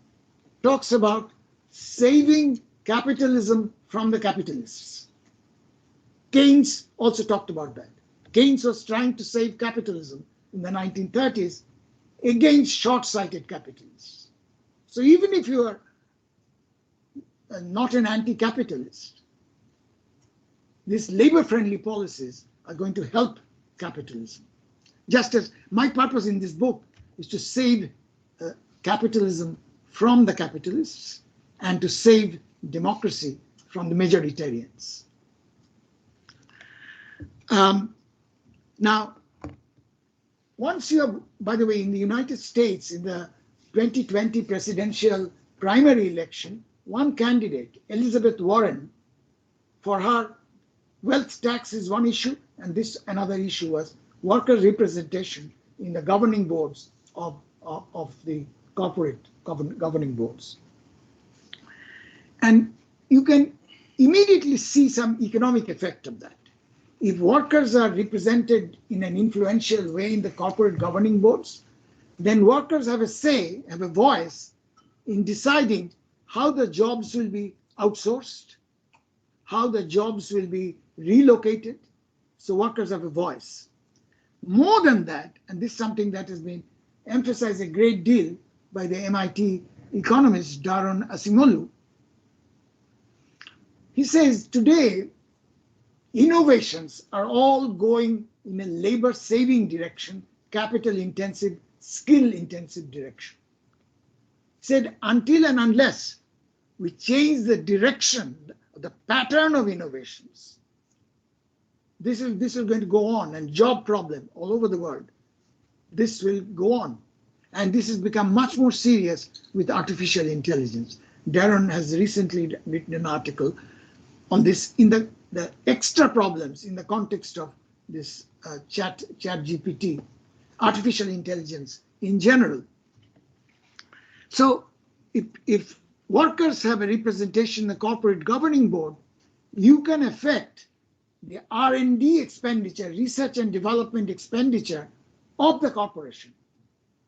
talks about saving capitalism from the capitalists. Keynes also talked about that. Keynes was trying to save capitalism in the 1930s against short-sighted capitalists. So even if you are not an anti-capitalist, these labor-friendly policies are going to help capitalism. Just as my purpose in this book is to save capitalism from the capitalists and to save democracy from the majoritarians. Now, once you have, by the way, in the United States, in the 2020 presidential primary election, one candidate, Elizabeth Warren, for her wealth tax is one issue, and this another issue was worker representation in the governing boards of the corporate governing boards. And you can immediately see some economic effect of that. If workers are represented in an influential way in the corporate governing boards, then workers have a say, have a voice in deciding how the jobs will be outsourced, how the jobs will be relocated, so workers have a voice. More than that, and this is something that has been emphasized a great deal by the MIT economist Daron Acemoglu, he says today innovations are all going in a labor-saving direction, capital-intensive, skill-intensive direction. He said until and unless we change the direction, the pattern of innovations, this is going to go on, and job problem all over the world, this will go on. And this has become much more serious with artificial intelligence. Darren has recently written an article on this in the extra problems in the context of this chat GPT, artificial intelligence in general. So if workers have a representation in the corporate governing board, you can affect the R&D expenditure, research and development expenditure of the corporation.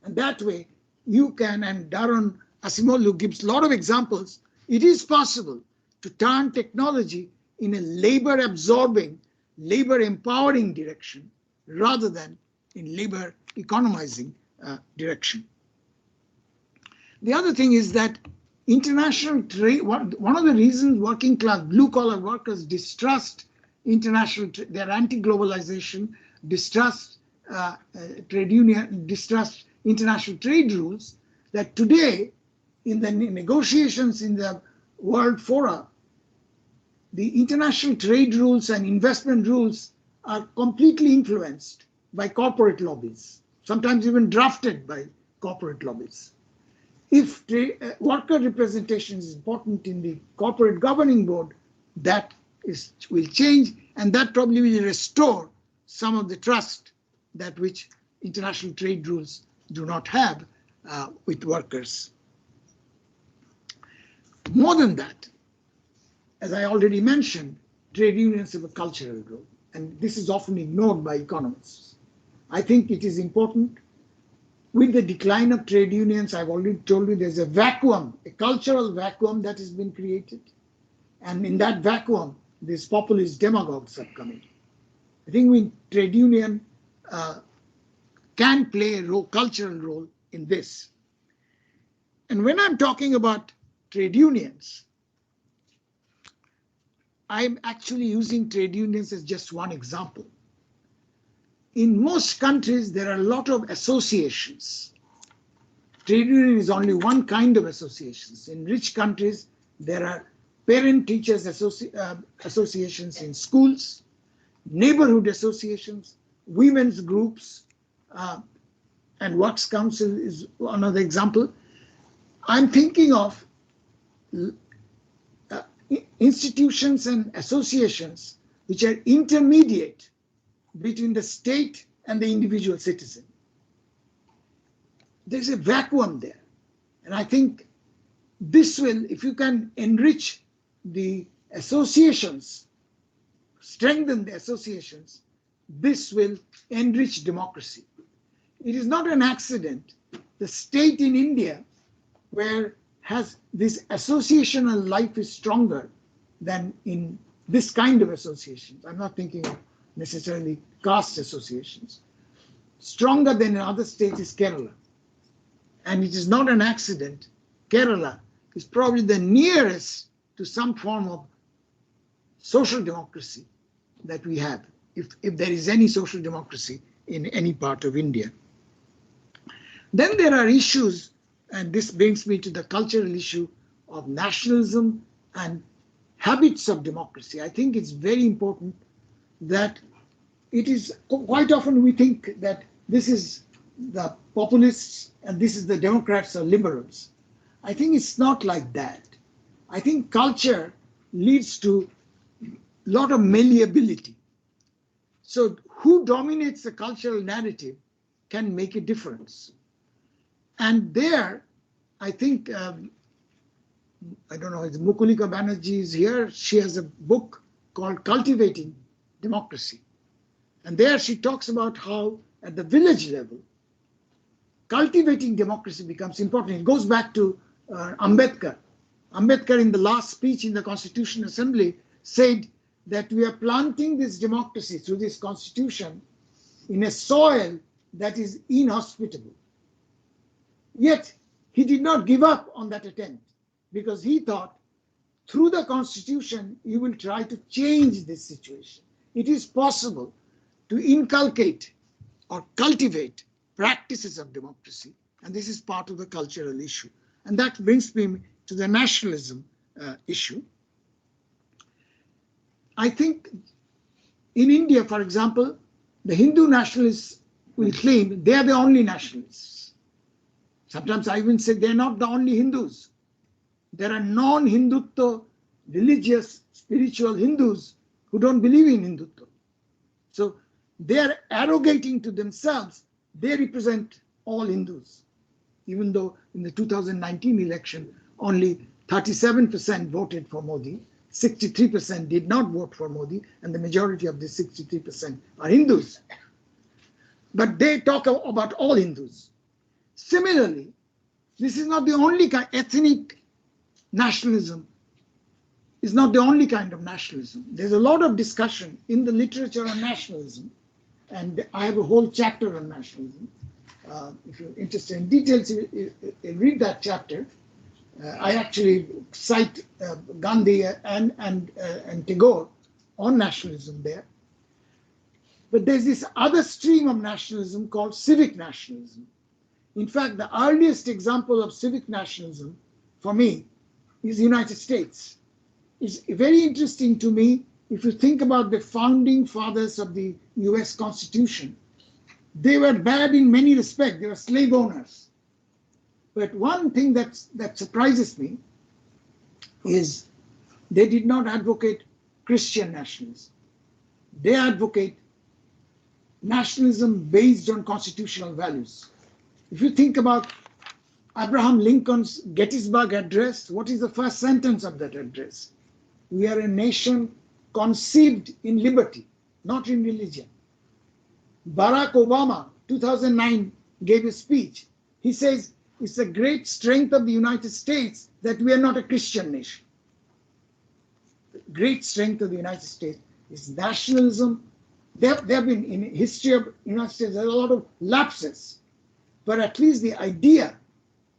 And that way you can, and Daron Acemoglu gives a lot of examples, it is possible to turn technology in a labor-absorbing, labor-empowering direction rather than in labor-economizing direction. The other thing is that international trade, one of the reasons working class, blue-collar workers distrust international trade, they're anti-globalization, distrust trade union, distrust international trade rules, that today in the negotiations in the World Fora, the international trade rules and investment rules are completely influenced by corporate lobbies, sometimes even drafted by corporate lobbies. If worker representation is important in the corporate governing board, that will change, and that probably will restore some of the trust that which international trade rules do not have with workers. More than that, as I already mentioned, trade unions have a cultural role, and this is often ignored by economists. I think it is important. With the decline of trade unions, I've already told you there's a vacuum, a cultural vacuum that has been created. And in that vacuum, these populist demagogues are coming. I think trade union can play a cultural role in this. And when I'm talking about trade unions, I'm actually using trade unions as just one example. In most countries, there are a lot of associations. Trade union is only one kind of associations. In rich countries, there are parent-teachers associations in schools, neighborhood associations, women's groups, and Works Council is another example. I'm thinking of institutions and associations which are intermediate between the state and the individual citizen. There's a vacuum there. And I think this will, if you can enrich the associations, strengthen the associations, this will enrich democracy. It is not an accident. The state in India, where has this associational life is stronger than in this kind of associations. I'm not thinking of necessarily caste associations. Stronger than in other states is Kerala. And it is not an accident. Kerala is probably the nearest to some form of social democracy that we have, if there is any social democracy in any part of India. Then there are issues, and this brings me to the cultural issue of nationalism and habits of democracy. I think it's very important that it is quite often we think that this is the populists and this is the Democrats or liberals. I think it's not like that. I think culture leads to a lot of malleability. So who dominates the cultural narrative can make a difference. And there, I think, I don't know, Mukulika Banerjee is here. She has a book called Cultivating Democracy. And there she talks about how at the village level, cultivating democracy becomes important. It goes back to Ambedkar. Ambedkar in the last speech in the Constitutional Assembly said that we are planting this democracy through this constitution in a soil that is inhospitable. Yet he did not give up on that attempt, because he thought through the constitution you will try to change this situation. It is possible to inculcate or cultivate practices of democracy, and this is part of the cultural issue. And that brings me to the nationalism issue. I think in India, for example, the Hindu nationalists will claim they are the only nationalists. Sometimes I even say they're not the only Hindus. There are non-Hindutva, religious, spiritual Hindus who don't believe in Hindutva. So they are arrogating to themselves, they represent all Hindus, even though in the 2019 election, only 37% voted for Modi, 63% did not vote for Modi, and the majority of the 63% are Hindus. But they talk about all Hindus. Similarly, this is not the only kind. Ethnic nationalism is not the only kind of nationalism. There's a lot of discussion in the literature on nationalism, and I have a whole chapter on nationalism. If you're interested in details, you read that chapter. I actually cite Gandhi and Tagore on nationalism there. But there's this other stream of nationalism called civic nationalism. In fact, the earliest example of civic nationalism for me is the United States. It's very interesting to me if you think about the founding fathers of the US Constitution. They were bad in many respects. They were slave owners. But one thing that surprises me is they did not advocate Christian nationalism. They advocate nationalism based on constitutional values. If you think about Abraham Lincoln's Gettysburg Address, what is the first sentence of that address? We are a nation conceived in liberty, not in religion. Barack Obama, 2009, gave a speech. He says, it's a great strength of the United States that we are not a Christian nation. The great strength of the United States is nationalism. There have been, in history of the United States, there are a lot of lapses. But at least the idea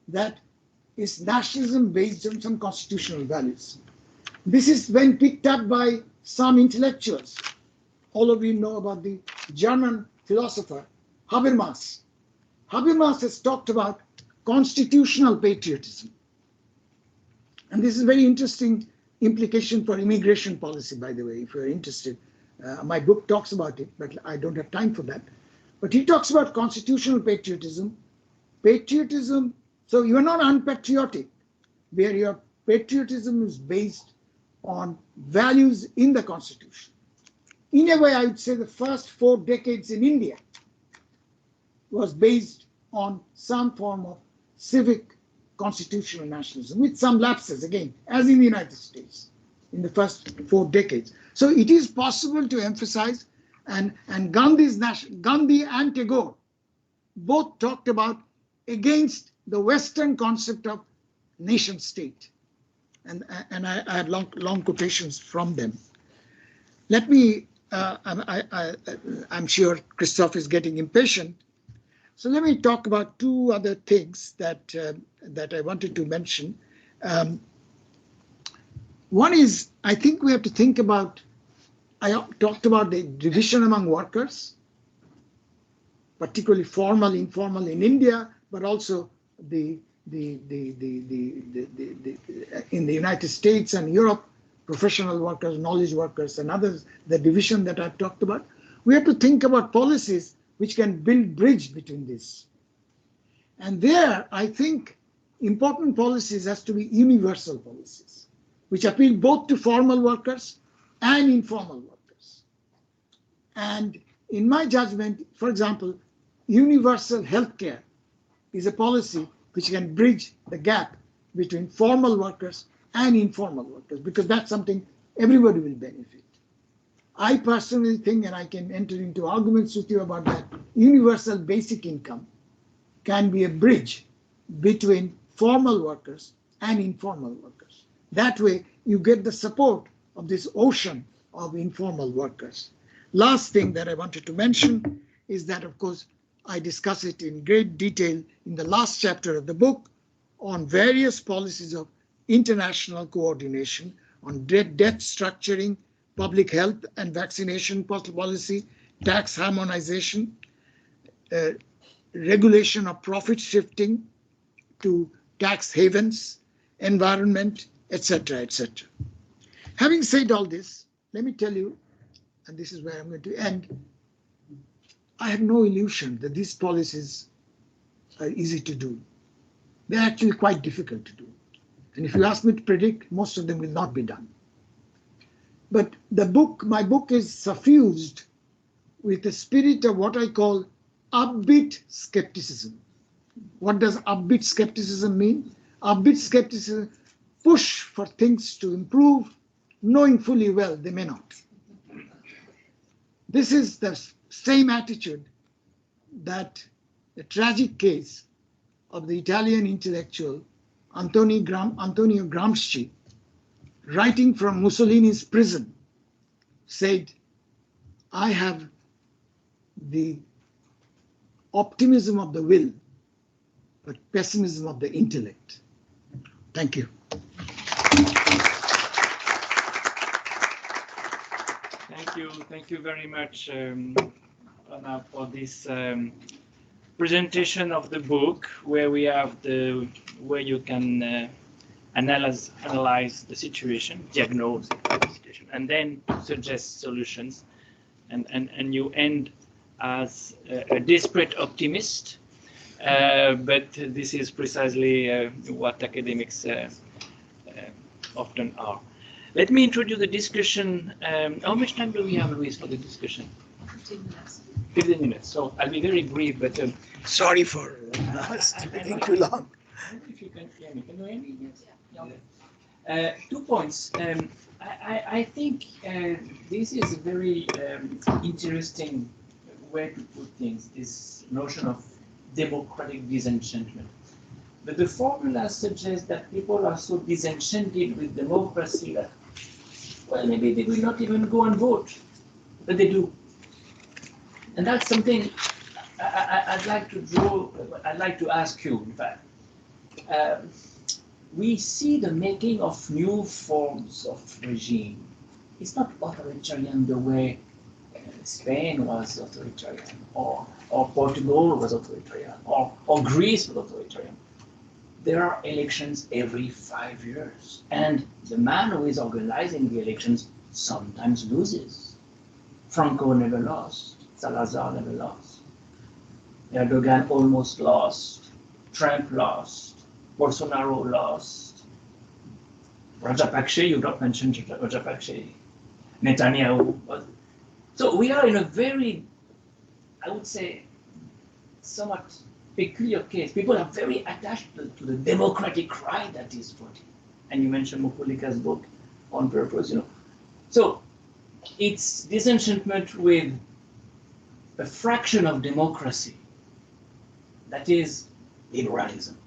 that is nationalism based on some constitutional values. This is when picked up by some intellectuals. All of you know about the German philosopher Habermas. Habermas has talked about constitutional patriotism. And this is a very interesting implication for immigration policy, by the way, if you're interested. My book talks about it, but I don't have time for that. But he talks about constitutional patriotism. Patriotism, so you are not unpatriotic, where your patriotism is based on values in the Constitution. In a way, I would say the first 4 decades in India was based on some form of civic constitutional nationalism, with some lapses, again, as in the United States, in the first 4 decades. So it is possible to emphasize, and Gandhi and Tagore both talked about against the Western concept of nation state. And I have long quotations from them. Let me, I'm sure Christoph is getting impatient. So let me talk about 2 other things that I wanted to mention. One is, I think we have to think about, I talked about the division among workers, particularly formal, informal in India, but also in the United States and Europe, professional workers, knowledge workers, and others, the division that I've talked about. We have to think about policies which can build bridge between this. And there, I think important policies has to be universal policies, which appeal both to formal workers and informal workers. And in my judgment, for example, universal healthcare is a policy which can bridge the gap between formal workers and informal workers, because that's something everybody will benefit. I personally think, and I can enter into arguments with you about that, universal basic income can be a bridge between formal workers and informal workers. That way, you get the support of this ocean of informal workers. Last thing that I wanted to mention is that, of course, I discuss it in great detail in the last chapter of the book on various policies of international coordination, on debt structuring, public health and vaccination policy, tax harmonization, regulation of profit shifting to tax havens, environment, etc., etc. Having said all this, let me tell you, and this is where I'm going to end, I have no illusion that these policies are easy to do. They're actually quite difficult to do. And if you ask me to predict, most of them will not be done. But my book is suffused with the spirit of what I call upbeat skepticism. What does upbeat skepticism mean? Upbeat skepticism, push for things to improve, knowing fully well they may not. This is the same attitude that the tragic case of the Italian intellectual Antonio Gramsci, writing from Mussolini's prison, said, I have the optimism of the will, but pessimism of the intellect. Thank you. Thank you very much, Pranab, for this presentation of the book, where you can analyze the situation, diagnose the situation, and then suggest solutions. And you end as a desperate optimist, but this is precisely what academics often are. Let me introduce the discussion. How much time do we have, Luis, for the discussion? 15 minutes. 15 minutes. So I'll be very brief, but Sorry for speaking too long. If you can hear me, can you hear me? Yes. Yeah. 2 points. I think this is a very interesting way to put things, this notion of democratic disenchantment. But the formula suggests that people are so disenchanted with democracy that, well, maybe they will not even go and vote, but they do. And that's something I'd like to ask you, in fact. We see the making of new forms of regime. It's not authoritarian the way Spain was authoritarian, or Portugal was authoritarian, or Greece was authoritarian. There are elections every 5 years, and the man who is organizing the elections sometimes loses. Franco never lost, Salazar never lost, Erdogan almost lost, Trump lost, Bolsonaro lost, Rajapaksa, you don't mention Rajapaksa, Netanyahu. So we are in a very, I would say, somewhat peculiar case. People are very attached to the democratic right that is voting. And you mentioned Mupulika's book on purpose, So it's disenchantment with a fraction of democracy that is liberalism.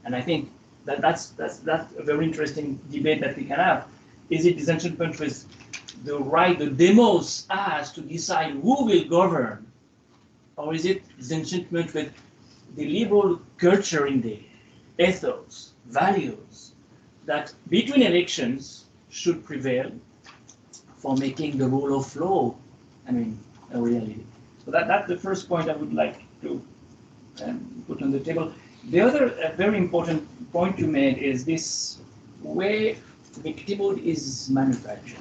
And I think that's a very interesting debate that we can have. Is it disenchantment with the right the demos has to decide who will govern? Or is it disenchantment with the liberal culture in the ethos, values, that between elections should prevail for making the rule of law, a reality? So that's the first point I would like to put on the table. The other very important point you made is this way victimhood is manufactured.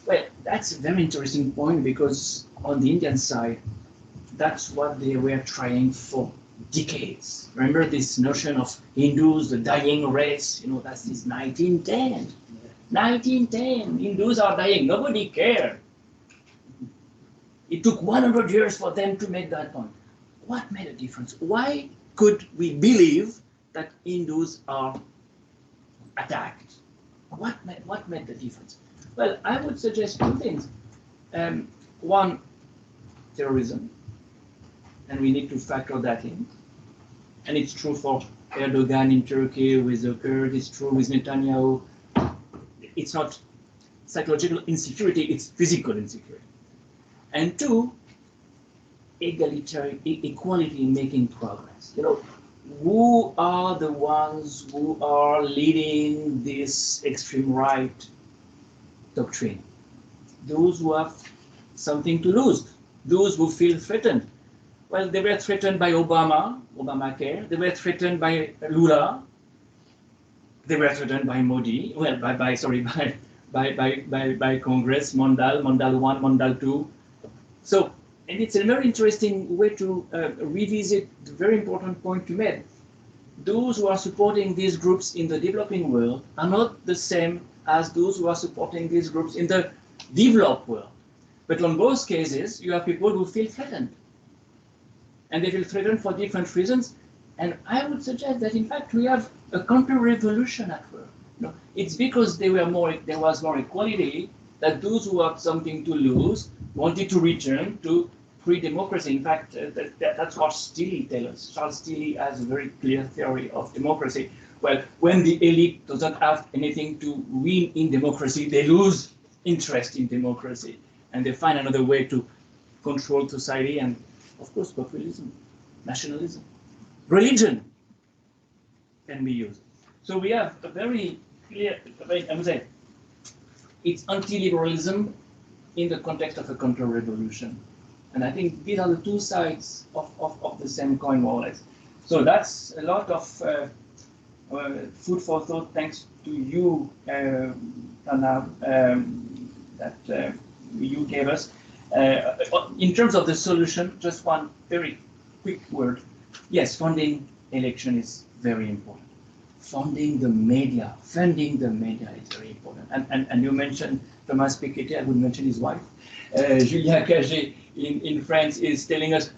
Well, that's a very interesting point, because on the Indian side, that's what they were trying for decades. Remember this notion of Hindus, the dying race, that's this 1910. 1910, Hindus are dying, nobody cared. It took 100 years for them to make that point. What made a difference? Why could we believe that Hindus are attacked? What made the difference? Well, I would suggest two things. One, terrorism. And we need to factor that in. And it's true for Erdogan in Turkey with the Kurds, it's true with Netanyahu. It's psychological insecurity, it's physical insecurity. And two, egalitarian equality in making progress. You know, who are the ones who are leading this extreme right doctrine? Those who have something to lose, those who feel threatened. Well, they were threatened by Obamacare, they were threatened by Lula, they were threatened by Modi, well, by Congress, Mondal 1, Mondal 2. So, and it's a very interesting way to revisit the very important point you made. Those who are supporting these groups in the developing world are not the same as those who are supporting these groups in the developed world. But on both cases, you have people who feel threatened. And they feel threatened for different reasons. And I would suggest that, in fact, we have a counter-revolution at work. You know, it's because there was more equality that those who had something to lose wanted to return to pre-democracy. In fact, that's what Steele tells us. Charles Steele has a very clear theory of democracy. Well, when the elite doesn't have anything to win in democracy, they lose interest in democracy. And they find another way to control society, and of course, populism, nationalism, religion can be used. So we have a very clear, I would say, it's anti-liberalism in the context of a counter-revolution. And I think these are the two sides of the same coin, more or less. So that's a lot of food for thought, thanks to you, Pranab, that you gave us. In terms of the solution, just one very quick word. Yes, funding election is very important. Funding the media is very important. And you mentioned Thomas Piketty, I would mention his wife. Julia Cagé in France is telling us,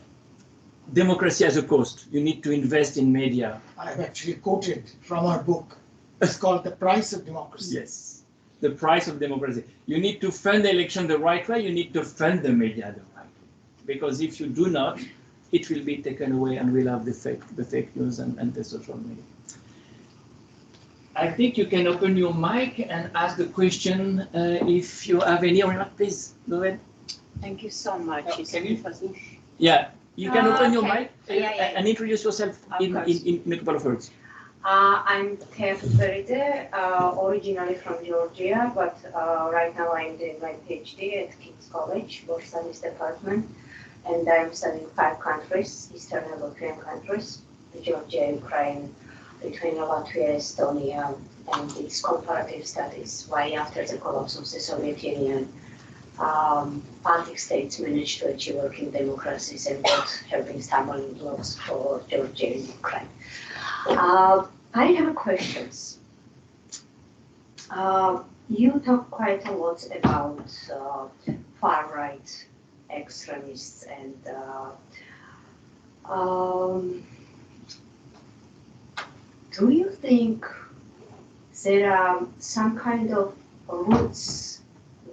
democracy has a cost. You need to invest in media. I've actually quoted from our book. It's called The Price of Democracy. Yes, the price of democracy. You need to fund the election the right way. You need to fund the media the right way. Because if you do not, it will be taken away and we'll have the fake news and the social media. I think you can open your mic and ask the question if you have any remark, please. Go ahead. Thank you so much. Yeah, you can open your mic and introduce yourself in a couple of words. I'm Tef Feride, originally from Georgia, but right now I'm doing my PhD at King's College, World Studies Department, and I'm studying 5 countries, Eastern European countries, Georgia, Ukraine, Lithuania, Latvia, Estonia, and it's comparative studies, why after the collapse of the Soviet Union, Baltic states managed to achieve working democracies and what have been stumbling blocks for Georgia and Ukraine. I have questions. You talk quite a lot about far-right extremists and do you think there are some kind of roots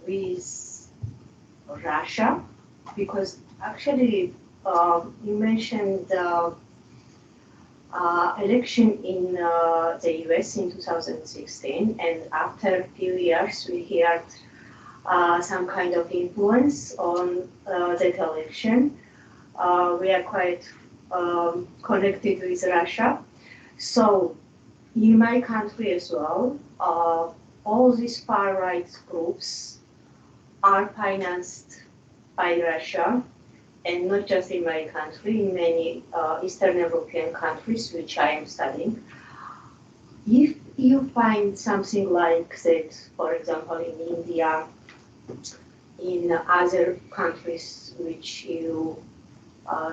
with Russia? Because actually you mentioned the election in the US in 2016, and after a few years we heard some kind of influence on that election. We are quite connected with Russia. So in my country as well, all these far-right groups are financed by Russia, and not just in my country, in many Eastern European countries, which I am studying. If you find something like that, for example, in India, in other countries which you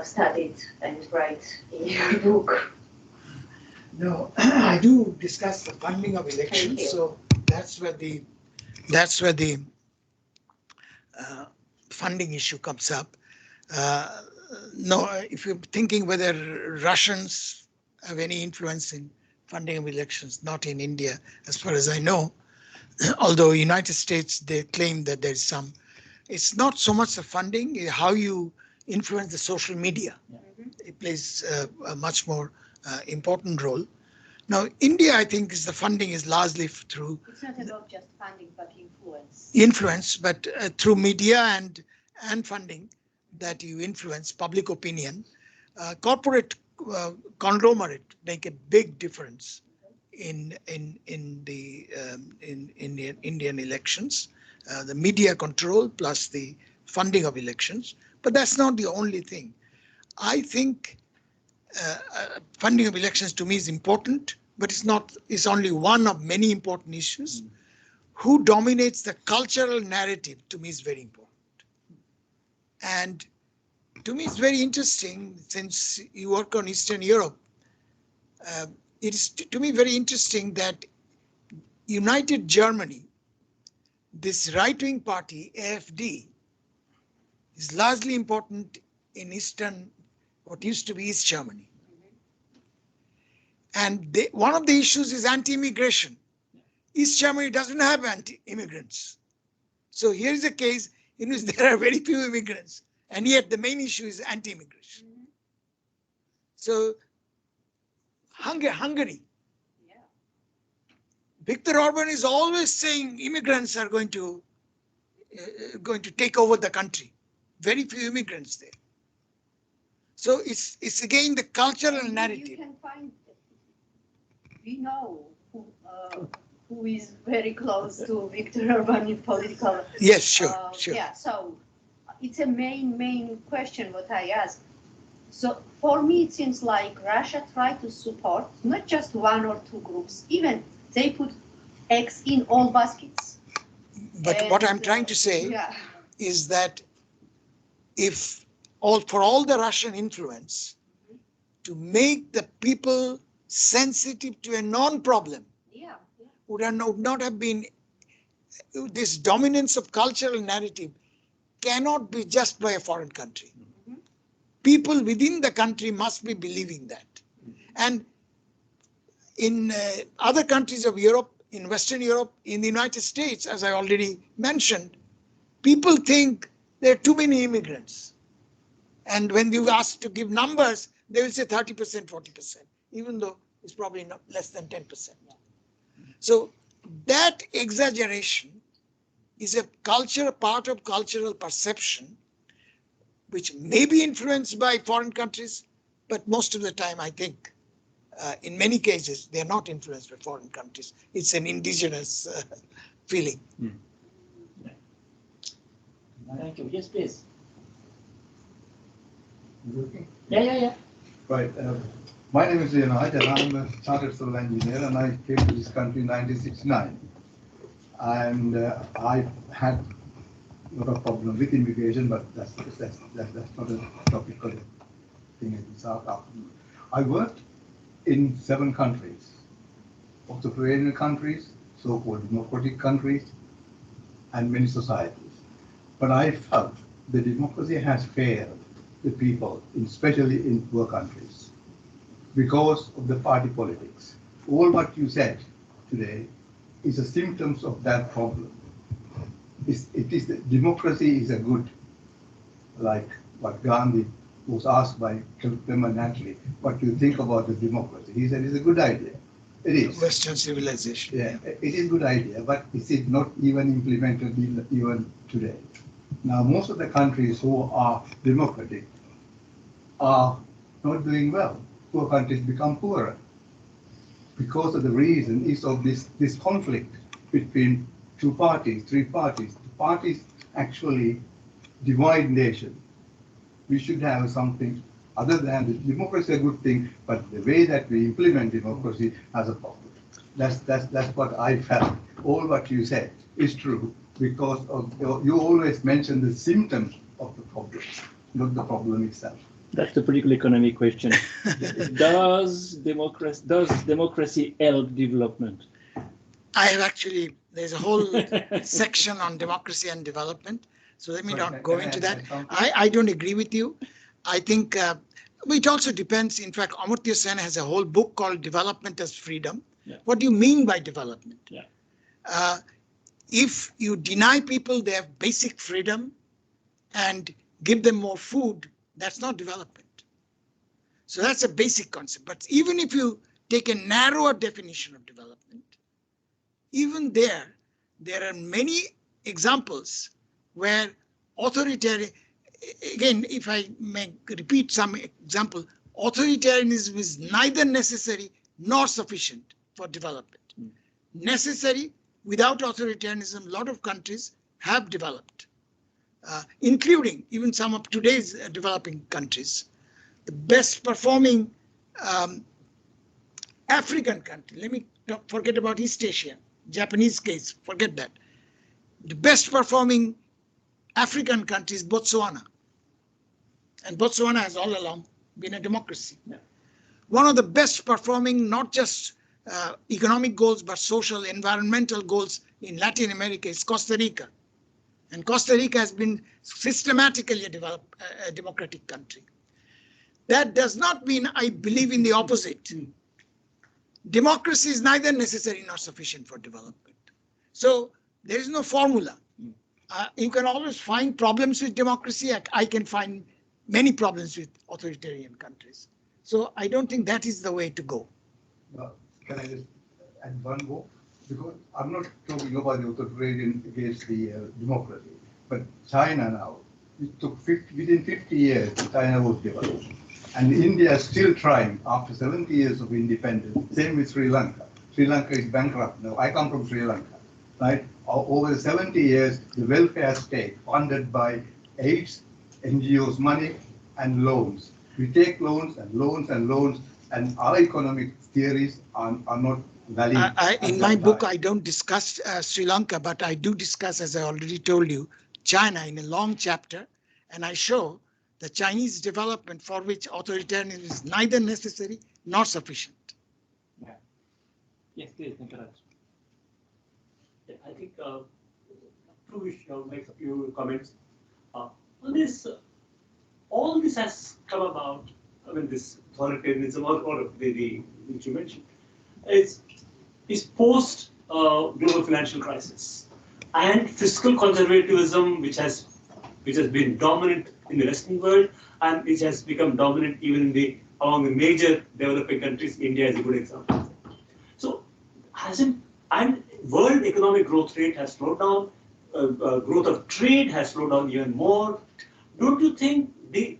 studied and write in your book. No, I do discuss the funding of elections, so that's where the funding issue comes up. No, if you're thinking whether Russians have any influence in funding of elections, not in India, as far as I know. Although United States, they claim that there's some. It's not so much the funding, how you influence the social media. It plays a much more important role. Now, India, I think, is the funding is largely through It's not about just funding, but influence. influence, but through media and funding that you influence public opinion. Corporate conglomerate make a big difference in the Indian elections. The media control plus the funding of elections, but that's not the only thing. I think funding of elections to me is important, but it's not. It's only one of many important issues. Who dominates the cultural narrative to me is very important. And to me, it's very interesting, since you work on Eastern Europe, it is to me very interesting that United Germany, this right-wing party, AfD, is largely important in Eastern, what used to be East Germany. And one of the issues is anti-immigration. East Germany doesn't have anti-immigrants. So here's a case in which there are very few immigrants, and yet the main issue is anti-immigration. So Hungary. Yeah. Viktor Orban is always saying immigrants are going to take over the country. Very few immigrants there. So it's again the cultural narrative. You can find, we know who is very close to Viktor Orban in political. Yes, sure, sure. Yeah, so it's a main question what I ask. So for me, it seems like Russia tried to support not just one or two groups, even they put eggs in all baskets. But what I'm trying to say is that if for all the Russian influence, to make the people sensitive to a non-problem would not have been, this dominance of cultural narrative cannot be just by a foreign country. People within the country must be believing that. And in other countries of Europe, in Western Europe, in the United States, as I already mentioned, people think there are too many immigrants. And when you ask to give numbers, they will say 30%, 40%, even though it's probably not less than 10%. So that exaggeration is a part of cultural perception, which may be influenced by foreign countries, but most of the time, I think, in many cases, they're not influenced by foreign countries. It's an indigenous feeling. Thank you. Yes, please. Okay. Yeah. Right. My name is Siena, and I'm a chartered civil engineer, and I came to this country in 1969. And I had a lot of problems with immigration, but that's not a topical thing. I worked in 7 countries, authoritarian countries, so-called democratic countries, and many societies. But I felt the democracy has failed the people, especially in poor countries, because of the party politics. All what you said today is a symptoms of that problem. Democracy is a good, like what Gandhi was asked by Clement Attlee, what do you think about the democracy? He said it's a good idea. It is. Western civilization. Yeah, it is a good idea, but is it not even implemented even today? Now, most of the countries who are democratic are not doing well. Poor countries become poorer because of the reason is of this conflict between 2 parties, 3 parties. The parties actually divide nation. We should have something other than the democracy, a good thing, but the way that we implement democracy has a problem. That's what I felt. All what you said is true because of you always mention the symptoms of the problem, not the problem itself. That's the political economy question. Does democracy help development? I have actually, there's a whole section on democracy and development. So let me not go into that. I don't agree with you. I think it also depends. In fact, Amartya Sen has a whole book called Development as Freedom. Yeah. What do you mean by development? Yeah. If you deny people their basic freedom and give them more food, that's not development. So that's a basic concept. But even if you take a narrower definition of development, even there are many examples where authoritarian, again, if I may repeat some example, authoritarianism is neither necessary nor sufficient for development. Necessary, without authoritarianism, a lot of countries have developed, including even some of today's developing countries. The best performing African country, let me forget about East Asia, Japanese case, forget that. The best performing African country is Botswana. And Botswana has all along been a democracy. Yeah. One of the best performing, not just economic goals, but social, environmental goals in Latin America is Costa Rica. And Costa Rica has been systematically a democratic country. That does not mean I believe in the opposite. Democracy is neither necessary nor sufficient for development. So there is no formula. You can always find problems with democracy. I can find many problems with authoritarian countries. So I don't think that is the way to go. Can I just add one more? Because I'm not talking about the authoritarian against the democracy, but China now, it took within 50 years, China was developed. And India is still trying after 70 years of independence. Same with Sri Lanka. Sri Lanka is bankrupt now. I come from Sri Lanka, right? Over 70 years, the welfare state funded by AIDS, NGOs' money, and loans. We take loans and loans and loans, and our economic theories are not valid. In my book, I don't discuss Sri Lanka, but I do discuss, as I already told you, China in a long chapter, and I show the Chinese development for which authoritarianism is neither necessary nor sufficient. Yeah. Yes, please, Nicholas. Yeah, I think make a few comments. On this, all this has come about, I mean, this authoritarianism or the which you mentioned, is post global financial crisis and fiscal conservatism, which has been dominant in the Western world and which has become dominant even in among the major developing countries. India is a good example. So, and world economic growth rate has slowed down. Growth of trade has slowed down even more. Don't you think the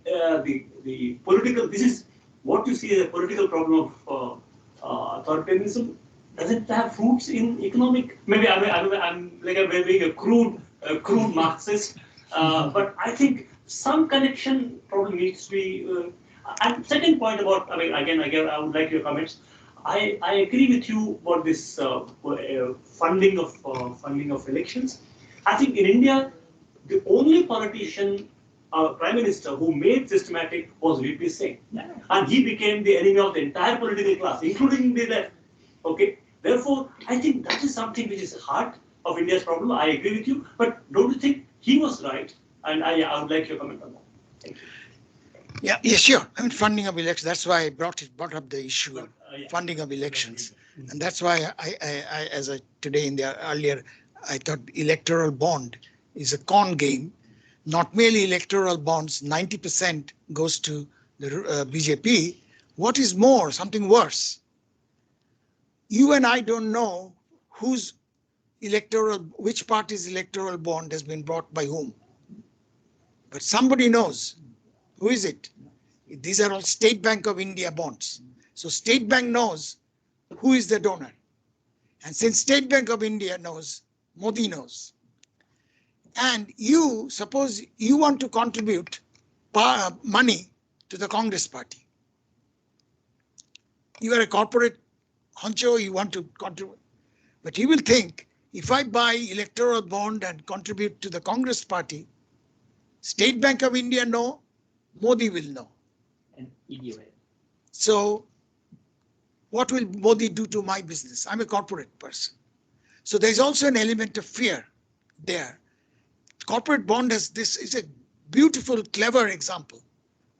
political, this is what you see as a political problem of authoritarianism? Does it have roots in economic? Maybe I'm like being a crude Marxist, but I think some connection probably needs to be. And second point about, I mean, again, I would like your comments. I agree with you about this funding of elections. I think in India, the only politician, prime minister who made systematic was VP Singh, and he became the enemy of the entire political class, including the left. Okay, therefore, I think that is something which is heart of India's problem. I agree with you, but don't you think he was right? And I would like your comment on that. Thank you. Yeah, sure. I mean, funding of elections. That's why I brought up the issue of funding of elections, and that's why I today in the earlier, I thought electoral bond is a con game. Not merely electoral bonds. 90% goes to the BJP. What is more, something worse. You and I don't know which party's electoral bond has been bought by whom, but somebody knows. Who is it? These are all State Bank of India bonds. So State Bank knows who is the donor. And since State Bank of India knows, Modi knows. And suppose you want to contribute money to the Congress party. You are a corporate honcho, you want to contribute. But he will think, if I buy electoral bond and contribute to the Congress party, State Bank of India know, Modi will know. And ED will. So what will Modi do to my business? I'm a corporate person. So there's also an element of fear there. Corporate bond is a beautiful, clever example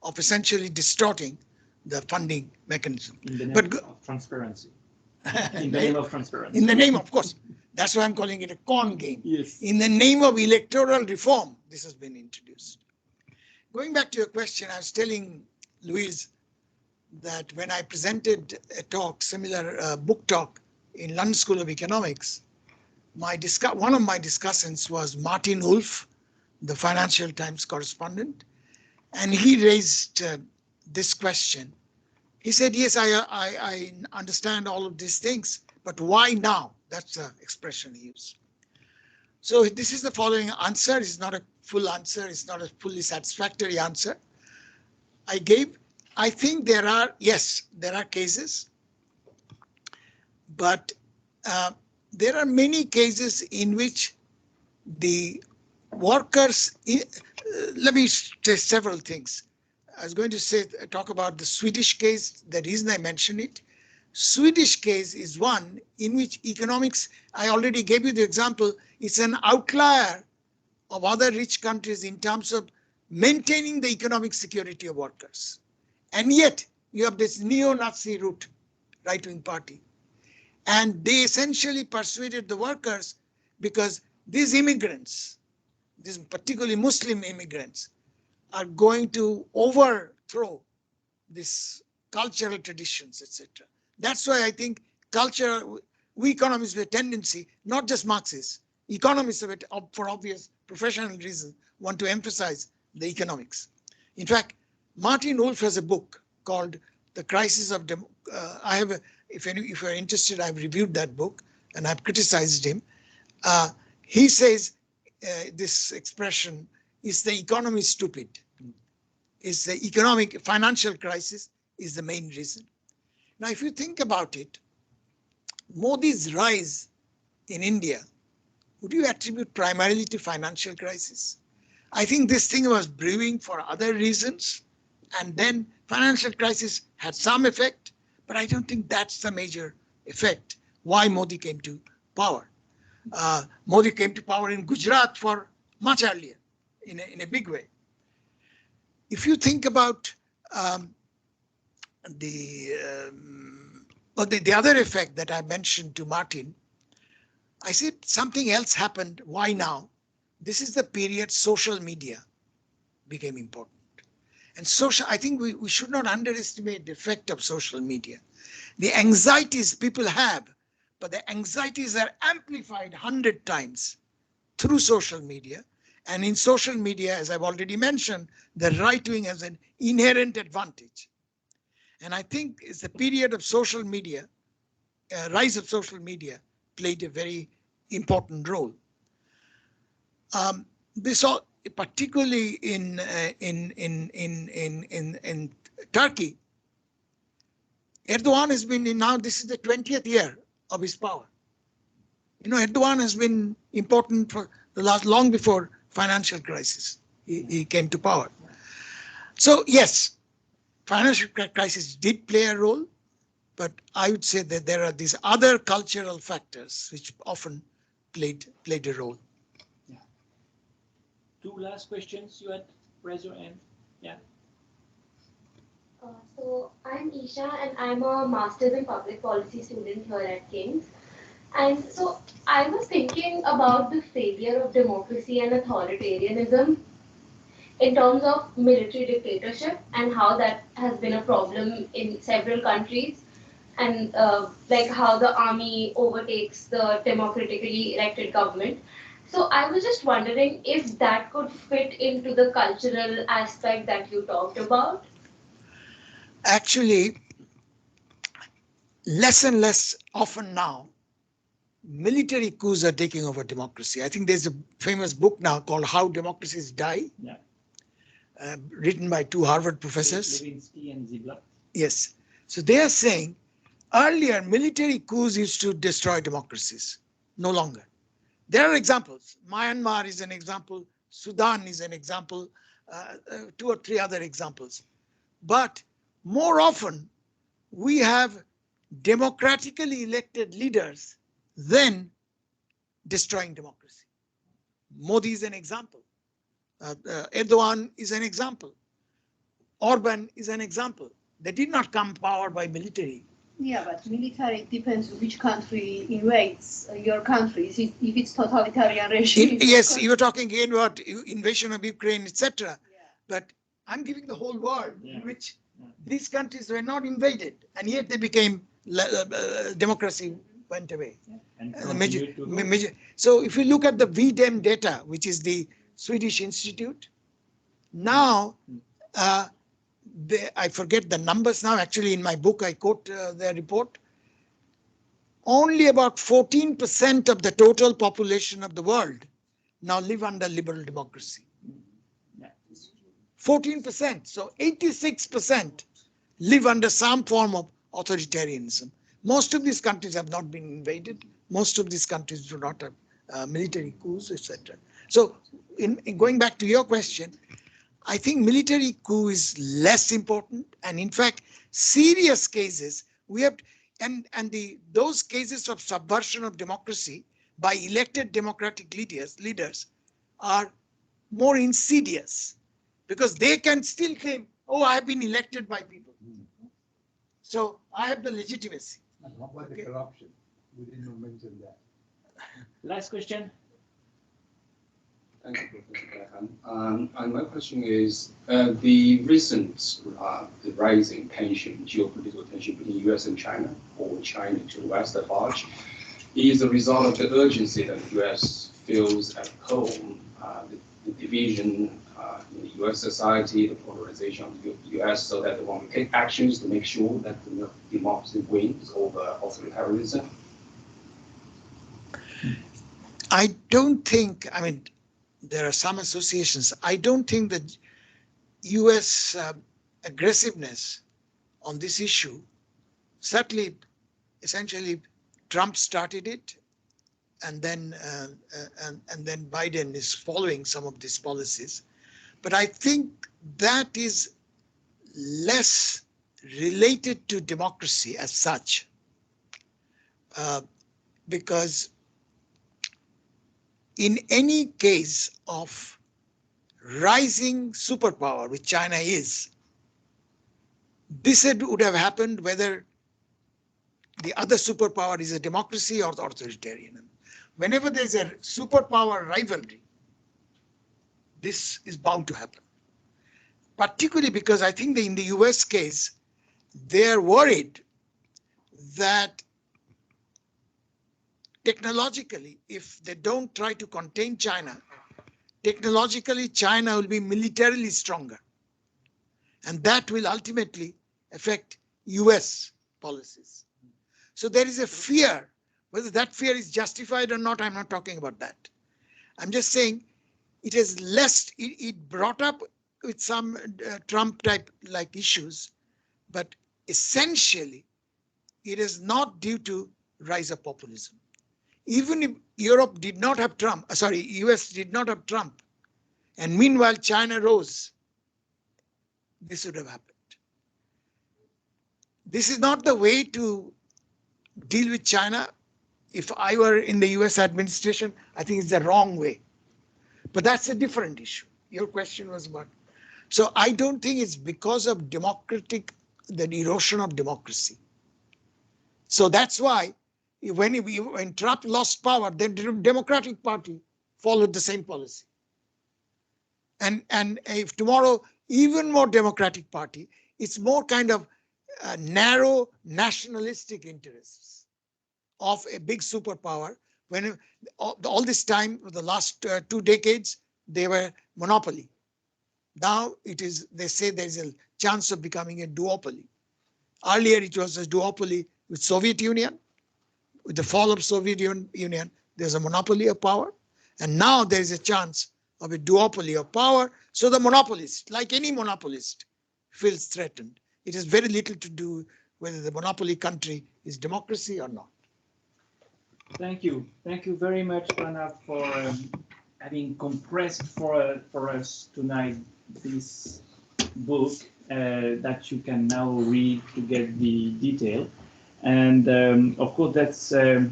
of essentially distorting the funding mechanism. In the name of transparency. In the name of transparency. In the name, of course. That's why I'm calling it a con game. Yes. In the name of electoral reform, this has been introduced. Going back to your question, I was telling Louise, that when I presented a talk, similar book talk in London School of Economics, one of my discussants was Martin Wolf, the Financial Times correspondent, and he raised this question. He said, yes, I understand all of these things, but why now? That's the expression he used. So this is the following answer. It's not a full answer. It's not a fully satisfactory answer. I think there are cases, but there are many cases in which the workers, let me say several things. I was going to talk about the Swedish case. The reason I mention it, Swedish case is one in which economics, I already gave you the example, it's an outlier of other rich countries in terms of maintaining the economic security of workers. And yet you have this neo-Nazi route, right-wing party. And they essentially persuaded the workers because these immigrants, these particularly Muslim immigrants, are going to overthrow this cultural traditions, etc. That's why I think we economists have a tendency, not just Marxists, economists of it, for obvious professional reasons, want to emphasize the economics. In fact, Martin Wolf has a book called The Crisis of if you're interested, I've reviewed that book and I've criticized him. He says this expression, is the economy stupid? Is the financial crisis is the main reason. Now, if you think about it, Modi's rise in India, would you attribute primarily to financial crisis? I think this thing was brewing for other reasons, and then financial crisis had some effect, but I don't think that's the major effect why Modi came to power. Modi came to power in Gujarat for much earlier, in a big way. If you think about the other effect that I mentioned to Martin, I said something else happened. Why now? This is the period social media became important. And I think we should not underestimate the effect of social media. The anxieties people have, but the anxieties are amplified 100 times through social media. And in social media, as I've already mentioned, the right wing has an inherent advantage. And I think it's the period of social media, rise of social media played a very important role. This all, particularly in Turkey, Erdogan has been now, this is the 20th year of his power. You know, Erdogan has been important for the long before financial crisis. He came to power. So yes, financial crisis did play a role, but I would say that there are these other cultural factors which often played a role. Yeah. Two last questions. You had raised your hand. Yeah. So I'm Isha and I'm a Master's in Public Policy student here at King's. And so I was thinking about the failure of democracy and authoritarianism in terms of military dictatorship and how that has been a problem in several countries, and like how the army overtakes the democratically elected government. So I was just wondering if that could fit into the cultural aspect that you talked about. Actually, less and less often now, military coups are taking over democracy. I think there's a famous book now called How Democracies Die, Yeah. Written by two Harvard professors. Levinsky and Ziegler. Yes. So they are saying earlier military coups used to destroy democracies. No longer. There are examples. Myanmar is an example. Sudan is an example. 2 or 3 other examples. But more often, we have democratically elected leaders than destroying democracy. Modi is an example. Erdogan is an example. Orban is an example. They did not come power by military. Yeah, but military depends on which country invades your country. If it's totalitarian regime. Yes, you were talking again about invasion of Ukraine, etc. Yeah. But I'm giving the whole world in which These countries were not invaded, and yet they became democracy went away. And The major, continue to go. so if you look at the VDEM data, which is the Swedish Institute, now I forget the numbers now. Actually, in my book, I quote their report. Only about 14% of the total population of the world now live under liberal democracy. 14%. So 86% live under some form of authoritarianism. Most of these countries have not been invaded. Most of these countries do not have military coups, etc. So in going back to your question, I think military coup is less important. And in fact, serious cases, we have, those cases of subversion of democracy by elected democratic leaders are more insidious, because they can still claim, oh, I have been elected by people, so I have the legitimacy. What about the corruption? We didn't mention that. Last question. Thank you, Professor Bardhan. And my question is, the recent the rising tension, geopolitical tension between U.S. and China, or China to the West at large, is a result of the urgency that the U.S. feels at home, the division in the U.S. society, the polarization of the U.S., so that they want to take actions to make sure that the democracy wins over authoritarianism? I don't think, I mean, there are some associations. I don't think that U.S. Aggressiveness on this issue, certainly, essentially, Trump started it, and then Biden is following some of these policies. But I think that is less related to democracy as such, because in any case of rising superpower, which China is, this would have happened whether the other superpower is a democracy or authoritarian. Whenever there's a superpower rivalry, this is bound to happen. Particularly because I think in the US case, they're worried that technologically, if they don't try to contain China, technologically China will be militarily stronger. And that will ultimately affect US policies. So there is a fear. Whether that fear is justified or not, I'm not talking about that. I'm just saying it is less, it brought up with some Trump type like issues, but essentially it is not due to rise of populism. Even if Europe did not have Trump, US did not have Trump, and meanwhile China rose, this would have happened. This is not the way to deal with China. If I were in the US administration, I think it's the wrong way. But that's a different issue. Your question was about. So I don't think it's because of the erosion of democracy. So that's why when Trump lost power, the Democratic Party followed the same policy. And if tomorrow, even more Democratic Party, it's more kind of narrow nationalistic interests of a big superpower. When all this time, for the last 2 decades, they were monopoly. Now they say there's a chance of becoming a duopoly. Earlier it was a duopoly with Soviet Union. With the fall of Soviet Union, there's a monopoly of power. And now there's a chance of a duopoly of power. So the monopolist, like any monopolist, feels threatened. It has very little to do whether the monopoly country is democracy or not. Thank you. Thank you very much, Pranab, for having compressed for us tonight this book that you can now read to get the detail. And of course, that's a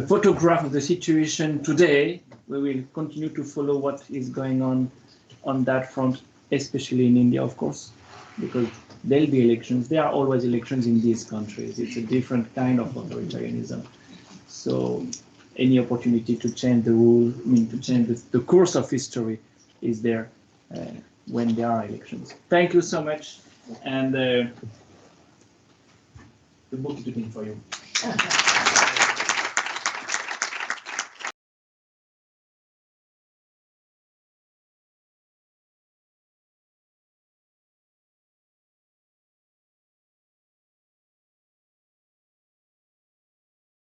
photograph of the situation today. We will continue to follow what is going on that front, especially in India, of course, because there'll be elections. There are always elections in these countries. It's a different kind of authoritarianism. So any opportunity to change the rule, to change the course of history is there when there are elections. Thank you so much. And the book is waiting for you.